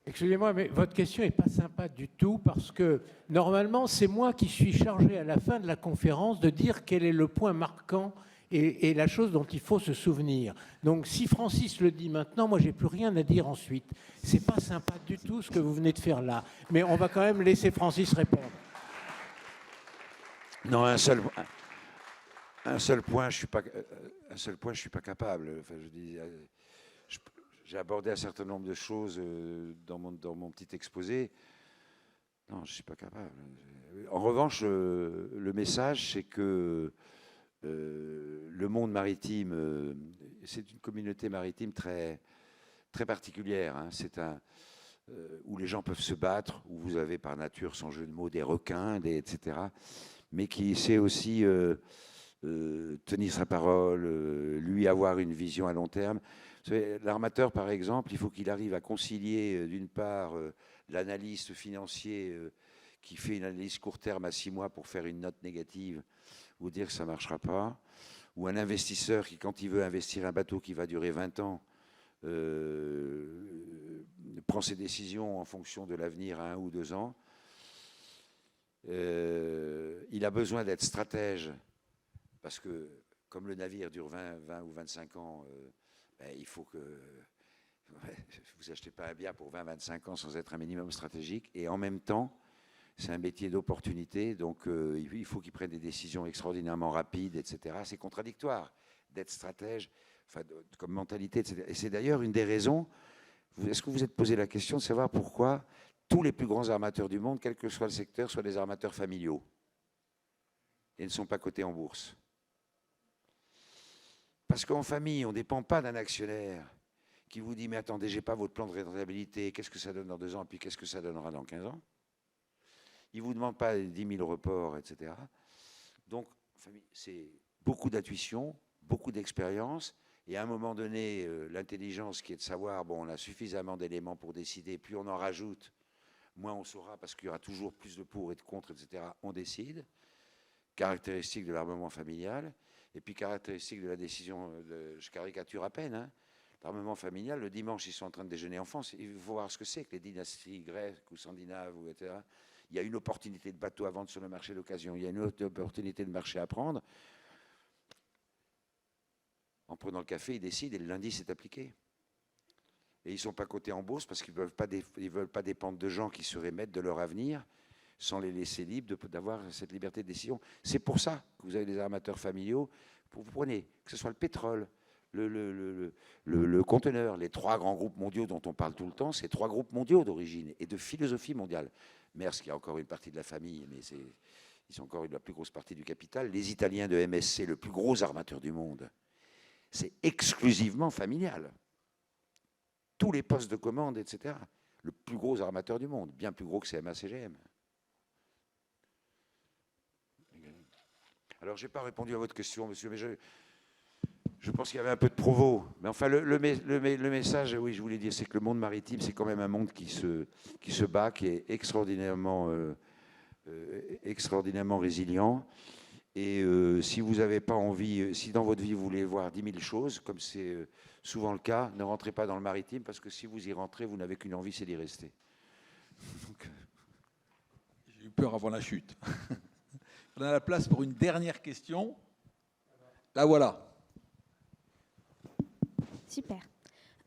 Excusez-moi, mais votre question n'est pas sympa du tout parce que normalement, c'est moi qui suis chargé à la fin de la conférence de dire quel est le point marquant et la chose dont il faut se souvenir. Donc si Francis le dit maintenant, moi, j'ai plus rien à dire ensuite. C'est pas sympa du tout ce que vous venez de faire là. Mais on va quand même laisser Francis répondre. Non, un seul point, je suis pas capable. Enfin, je dis, j'ai abordé un certain nombre de choses dans mon petit exposé. Non, je ne suis pas capable. En revanche, le message, c'est que le monde maritime, c'est une communauté maritime très, très particulière. Hein. C'est où les gens peuvent se battre, où vous avez par nature, sans jeu de mots, des requins, etc. Mais qui sait aussi tenir sa parole, lui avoir une vision à long terme. L'armateur, par exemple, il faut qu'il arrive à concilier, d'une part, l'analyste financier qui fait une analyse court terme à 6 mois pour faire une note négative ou dire que ça ne marchera pas, ou un investisseur qui, quand il veut investir un bateau qui va durer 20 ans, prend ses décisions en fonction de l'avenir à 1 ou 2 ans. Il a besoin d'être stratège parce que, comme le navire dure 20 ou 25 ans, il faut que vous achetez pas un bien pour 20-25 ans sans être un minimum stratégique. Et en même temps, c'est un métier d'opportunité, donc il faut qu'ils prennent des décisions extraordinairement rapides, etc. C'est contradictoire d'être stratège, enfin, comme mentalité, etc. Et c'est d'ailleurs une des raisons. Est-ce que vous vous êtes posé la question de savoir pourquoi tous les plus grands armateurs du monde, quel que soit le secteur, soient des armateurs familiaux et ne sont pas cotés en bourse? Parce qu'en famille, on ne dépend pas d'un actionnaire qui vous dit « Mais attendez, je n'ai pas votre plan de rentabilité, qu'est-ce que ça donne dans 2 ans, et puis qu'est-ce que ça donnera dans 15 ans ?» Il ne vous demande pas 10 000 reports, etc. Donc, c'est beaucoup d'intuition, beaucoup d'expérience, et à un moment donné, l'intelligence qui est de savoir, bon, on a suffisamment d'éléments pour décider, plus on en rajoute, moins on saura, parce qu'il y aura toujours plus de pour et de contre, etc. On décide. Caractéristique de l'armement familial. Et puis, caractéristique de la décision, je caricature à peine, hein, l'armement familial, le dimanche, ils sont en train de déjeuner en France. Il faut voir ce que c'est que les dynasties grecques ou scandinaves, etc. Il y a une opportunité de bateau à vendre sur le marché d'occasion. Il y a une autre opportunité de marché à prendre. En prenant le café, ils décident et le lundi, c'est appliqué. Et ils ne sont pas cotés en bourse parce qu'ils ne veulent pas dépendre de gens qui seraient maîtres de leur avenir sans les laisser libres d'avoir cette liberté de décision. C'est pour ça que vous avez des armateurs familiaux. Vous prenez, que ce soit le pétrole, le conteneur, les 3 grands groupes mondiaux dont on parle tout le temps, c'est 3 groupes mondiaux d'origine et de philosophie mondiale. Maersk, il y a encore une partie de la famille, mais ils ont encore la plus grosse partie du capital. Les Italiens de MSC, le plus gros armateur du monde, c'est exclusivement familial. Tous les postes de commande, etc. Le plus gros armateur du monde, bien plus gros que CMA-CGM. Alors, je n'ai pas répondu à votre question, monsieur, mais je pense qu'il y avait un peu de provo. Mais enfin, le message, oui, je voulais dire, c'est que le monde maritime, c'est quand même un monde qui se bat, qui est extraordinairement extraordinairement résilient. Et si vous n'avez pas envie, si dans votre vie vous voulez voir 10 000 choses, comme c'est souvent le cas, ne rentrez pas dans le maritime, parce que si vous y rentrez, vous n'avez qu'une envie, c'est d'y rester. J'ai eu peur avant la chute. On a la place pour une dernière question. La voilà. Super.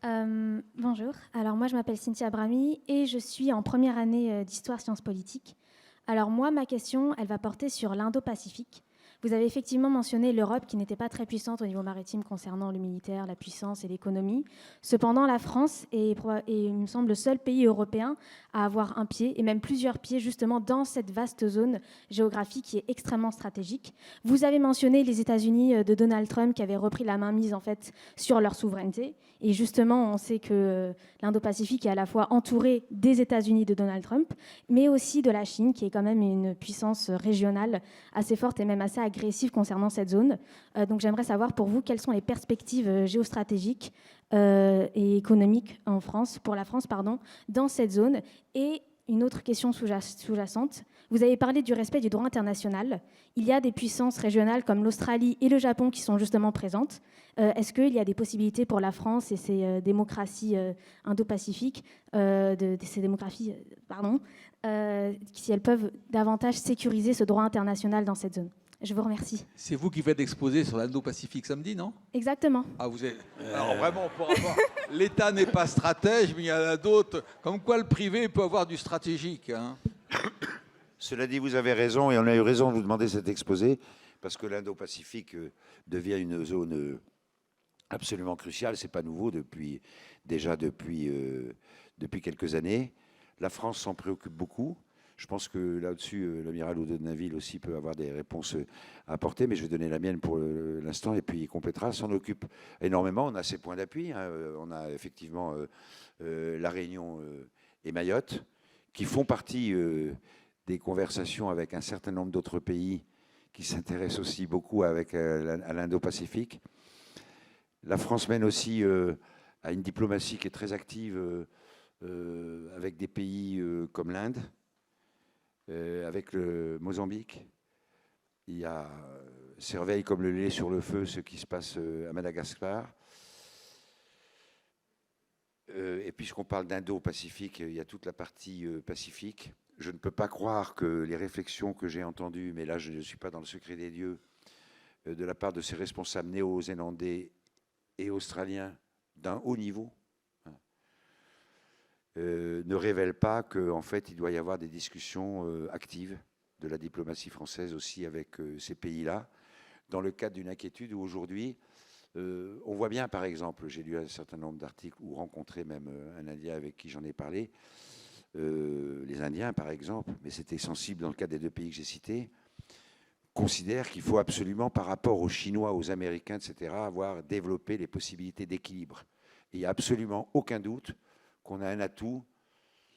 Bonjour. Alors moi, je m'appelle Cynthia Bramy et je suis en première année d'histoire sciences politiques. Alors moi, ma question, elle va porter sur l'Indo-Pacifique. Vous avez effectivement mentionné l'Europe qui n'était pas très puissante au niveau maritime concernant le militaire, la puissance et l'économie. Cependant, la France est, il me semble, le seul pays européen à avoir un pied, et même plusieurs pieds, justement dans cette vaste zone géographique qui est extrêmement stratégique. Vous avez mentionné les États-Unis de Donald Trump qui avaient repris la mainmise en fait sur leur souveraineté. Et justement, on sait que l'Indo-Pacifique est à la fois entouré des États-Unis de Donald Trump, mais aussi de la Chine, qui est quand même une puissance régionale assez forte et même assez agressive concernant cette zone. Donc j'aimerais savoir pour vous quelles sont les perspectives géostratégiques et économiques en France, pour la France, pardon, dans cette zone. Et une autre question sous-jacente, vous avez parlé du respect du droit international. Il y a des puissances régionales comme l'Australie et le Japon qui sont justement présentes. Est-ce qu'il y a des possibilités pour la France et ces démocraties indo-pacifiques, ces démocraties, si elles peuvent davantage sécuriser ce droit international dans cette zone? Je vous remercie. C'est vous qui faites l'exposé sur l'Indo-Pacifique samedi, non? Exactement. Ah, vous êtes... Alors vraiment, pour avoir... l'État n'est pas stratège, mais il y en a d'autres. Comme quoi le privé peut avoir du stratégique. Hein. Cela dit, vous avez raison, et on a eu raison de vous demander cet exposé, parce que l'Indo-Pacifique devient une zone absolument cruciale. Ce n'est pas nouveau depuis quelques années. La France s'en préoccupe beaucoup. Je pense que là-dessus, l'amiral Oudou de Naville aussi peut avoir des réponses à apporter, mais je vais donner la mienne pour l'instant, et puis il complétera. S'en occupe énormément. On a ses points d'appui. Hein. On a effectivement La Réunion et Mayotte, qui font partie des conversations avec un certain nombre d'autres pays qui s'intéressent aussi beaucoup à l'Indo-Pacifique. La France mène aussi à une diplomatie qui est très active avec des pays comme l'Inde, avec le Mozambique. Il y a surveille comme le lait sur le feu ce qui se passe à Madagascar. Et puisqu'on parle d'Indo-Pacifique, il y a toute la partie Pacifique. Je ne peux pas croire que les réflexions que j'ai entendues, mais là je ne suis pas dans le secret des dieux, de la part de ces responsables néo-zélandais et australiens d'un haut niveau, ne révèlent pas qu'en fait il doit y avoir des discussions actives de la diplomatie française aussi avec ces pays-là, dans le cadre d'une inquiétude où aujourd'hui, on voit bien par exemple, j'ai lu un certain nombre d'articles ou rencontré même un Indien avec qui j'en ai parlé, les Indiens par exemple, mais c'était sensible dans le cadre des deux pays que j'ai cités, considèrent qu'il faut absolument par rapport aux Chinois, aux Américains, etc., avoir développé les possibilités d'équilibre. Et il n'y a absolument aucun doute qu'on a un atout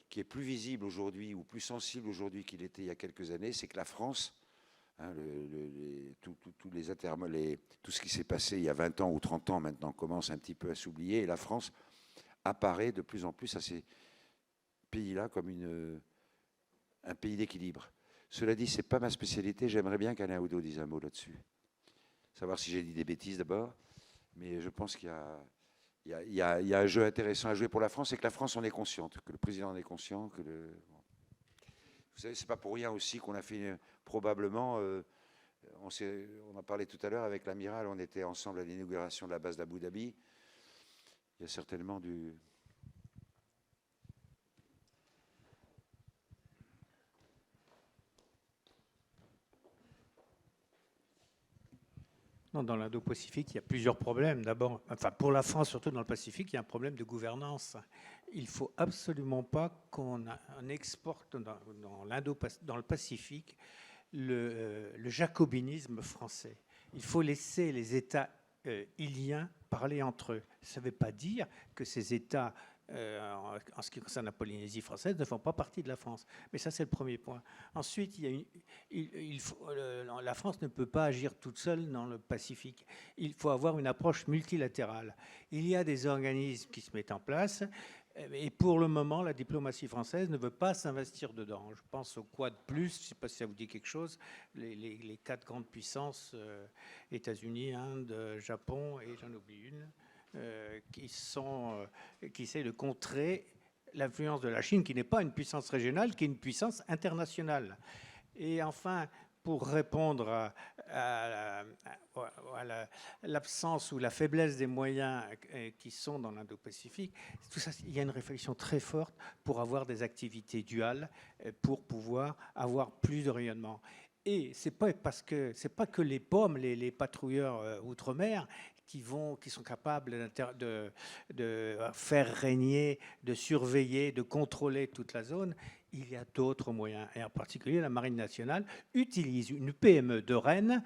qui est plus visible aujourd'hui ou plus sensible aujourd'hui qu'il était il y a quelques années, c'est que la France, hein, tout ce qui s'est passé il y a 20 ans ou 30 ans maintenant commence un petit peu à s'oublier, et la France apparaît de plus en plus à ces pays-là comme un pays d'équilibre. Cela dit, ce n'est pas ma spécialité, j'aimerais bien qu'Alain Oudot dise un mot là-dessus. Savoir si j'ai dit des bêtises d'abord, mais je pense qu'il y a un jeu intéressant à jouer pour la France, et que la France en est consciente, que le président en est conscient. Bon. Vous savez, c'est pas pour rien aussi qu'on a fait probablement, on en parlait tout à l'heure avec l'amiral, on était ensemble à l'inauguration de la base d'Abu Dhabi. Il y a certainement du... Non, dans l'Indo-Pacifique, il y a plusieurs problèmes. D'abord, enfin, pour la France, surtout dans le Pacifique, il y a un problème de gouvernance. Il ne faut absolument pas qu'on exporte dans le Pacifique le jacobinisme français. Il faut laisser les États iliens parler entre eux. Ça ne veut pas dire que ces États, en ce qui concerne la Polynésie française, ne font pas partie de la France. Mais ça, c'est le premier point. Ensuite, la France ne peut pas agir toute seule dans le Pacifique. Il faut avoir une approche multilatérale. Il y a des organismes qui se mettent en place. Et pour le moment, la diplomatie française ne veut pas s'investir dedans. Je pense au Quad plus, je ne sais pas si ça vous dit quelque chose, les 4 grandes puissances, États-Unis, Inde, Japon et j'en oublie une, qui essaient de contrer l'influence de la Chine, qui n'est pas une puissance régionale, qui est une puissance internationale. Et enfin, pour répondre à l'absence ou la faiblesse des moyens qui sont dans l'Indo-Pacifique, tout ça, il y a une réflexion très forte pour avoir des activités duales, pour pouvoir avoir plus de rayonnement. Et c'est pas que les POM, les patrouilleurs outre-mer, qui sont capables de faire régner, de surveiller, de contrôler toute la zone. Il y a d'autres moyens, et en particulier la Marine nationale utilise une PME de Rennes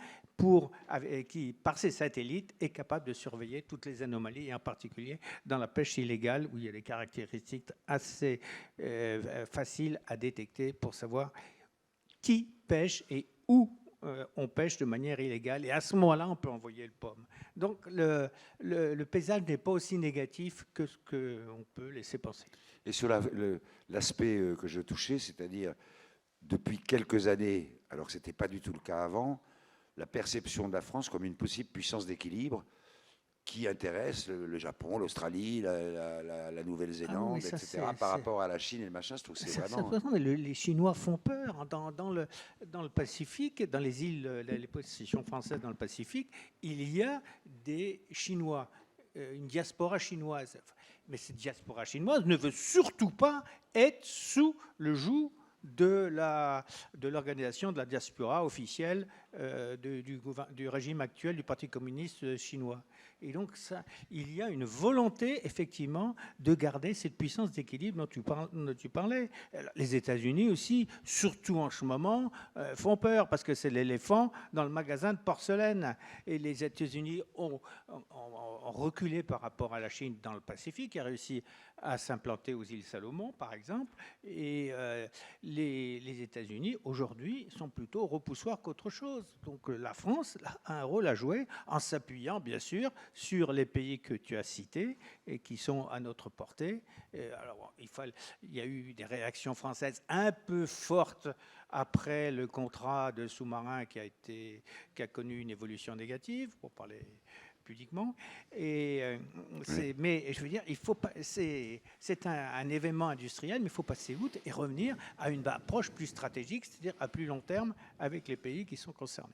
qui, par ses satellites, est capable de surveiller toutes les anomalies, et en particulier dans la pêche illégale, où il y a des caractéristiques assez faciles à détecter pour savoir qui pêche et où on pêche de manière illégale. Et à ce moment-là, on peut envoyer le POM. Donc le paysage n'est pas aussi négatif que ce qu'on peut laisser penser. Et sur l'aspect que je touchais, c'est-à-dire depuis quelques années, alors que ce n'était pas du tout le cas avant, la perception de la France comme une possible puissance d'équilibre qui intéresse le Japon, l'Australie, la Nouvelle-Zélande, etc., par rapport à la Chine et le machin. Je trouve que c'est vraiment... Les Chinois font peur. Dans le Pacifique, dans les îles, les possessions françaises dans le Pacifique, il y a des Chinois, une diaspora chinoise. Mais cette diaspora chinoise ne veut surtout pas être sous le joug de l'organisation de la diaspora officielle du régime actuel du Parti communiste chinois. Et donc, il y a une volonté, effectivement, de garder cette puissance d'équilibre dont tu parlais. Les États-Unis aussi, surtout en ce moment, font peur parce que c'est l'éléphant dans le magasin de porcelaine. Et les États-Unis ont reculé par rapport à la Chine dans le Pacifique, qui a réussi à s'implanter aux îles Salomon, par exemple. Et les États-Unis, aujourd'hui, sont plutôt repoussoirs qu'autre chose. Donc la France a un rôle à jouer en s'appuyant, bien sûr, sur les pays que tu as cités et qui sont à notre portée. Alors, il y a eu des réactions françaises un peu fortes après le contrat de sous-marin qui a connu une évolution négative, pour parler pudiquement. Mais je veux dire, c'est un événement industriel, mais il faut passer outre et revenir à une approche plus stratégique, c'est-à-dire à plus long terme avec les pays qui sont concernés.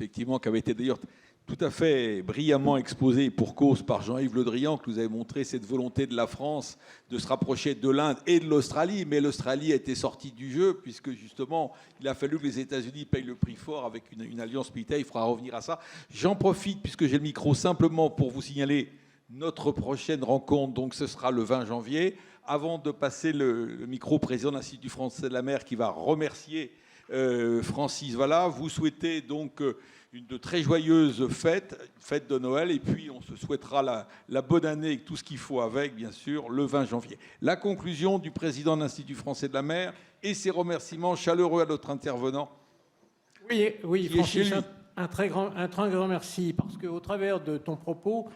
Effectivement, qui avait été d'ailleurs tout à fait brillamment exposé pour cause par Jean-Yves Le Drian, que nous avait montré cette volonté de la France de se rapprocher de l'Inde et de l'Australie. Mais l'Australie a été sortie du jeu, puisque justement, il a fallu que les États-Unis payent le prix fort avec une alliance militaire. Il faudra revenir à ça. J'en profite, puisque j'ai le micro, simplement pour vous signaler notre prochaine rencontre. Donc ce sera le 20 janvier. Avant de passer le micro au président de l'Institut français de la mer, qui va remercier Francis, voilà, vous souhaitez donc de très joyeuses fêtes de Noël, et puis on se souhaitera la bonne année et tout ce qu'il faut avec, bien sûr, le 20 janvier. La conclusion du président de l'Institut français de la mer et ses remerciements chaleureux à notre intervenant. Oui, Francis, un très grand merci, parce qu'au travers de ton propos,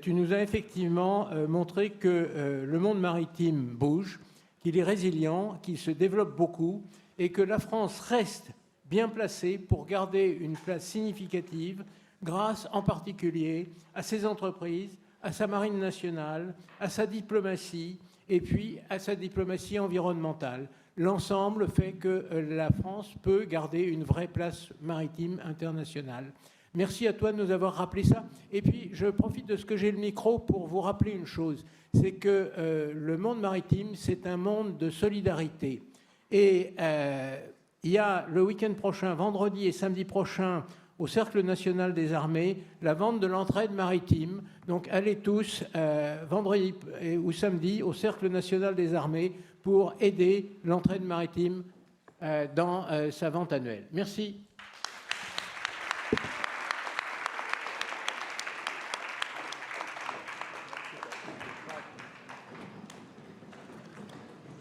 tu nous as effectivement montré que le monde maritime bouge, qu'il est résilient, qu'il se développe beaucoup, et que la France reste bien placée pour garder une place significative grâce en particulier à ses entreprises, à sa marine nationale, à sa diplomatie et puis à sa diplomatie environnementale. L'ensemble fait que la France peut garder une vraie place maritime internationale. Merci à toi de nous avoir rappelé ça. Et puis, je profite de ce que j'ai le micro pour vous rappeler une chose, c'est que le monde maritime, c'est un monde de solidarité. Et il y a le week-end prochain, vendredi et samedi prochain, au Cercle national des armées, la vente de l'entraide maritime. Donc allez tous, vendredi ou samedi, au Cercle national des armées pour aider l'entraide maritime dans sa vente annuelle. Merci.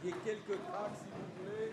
Il y a quelques traces, si vous voulez.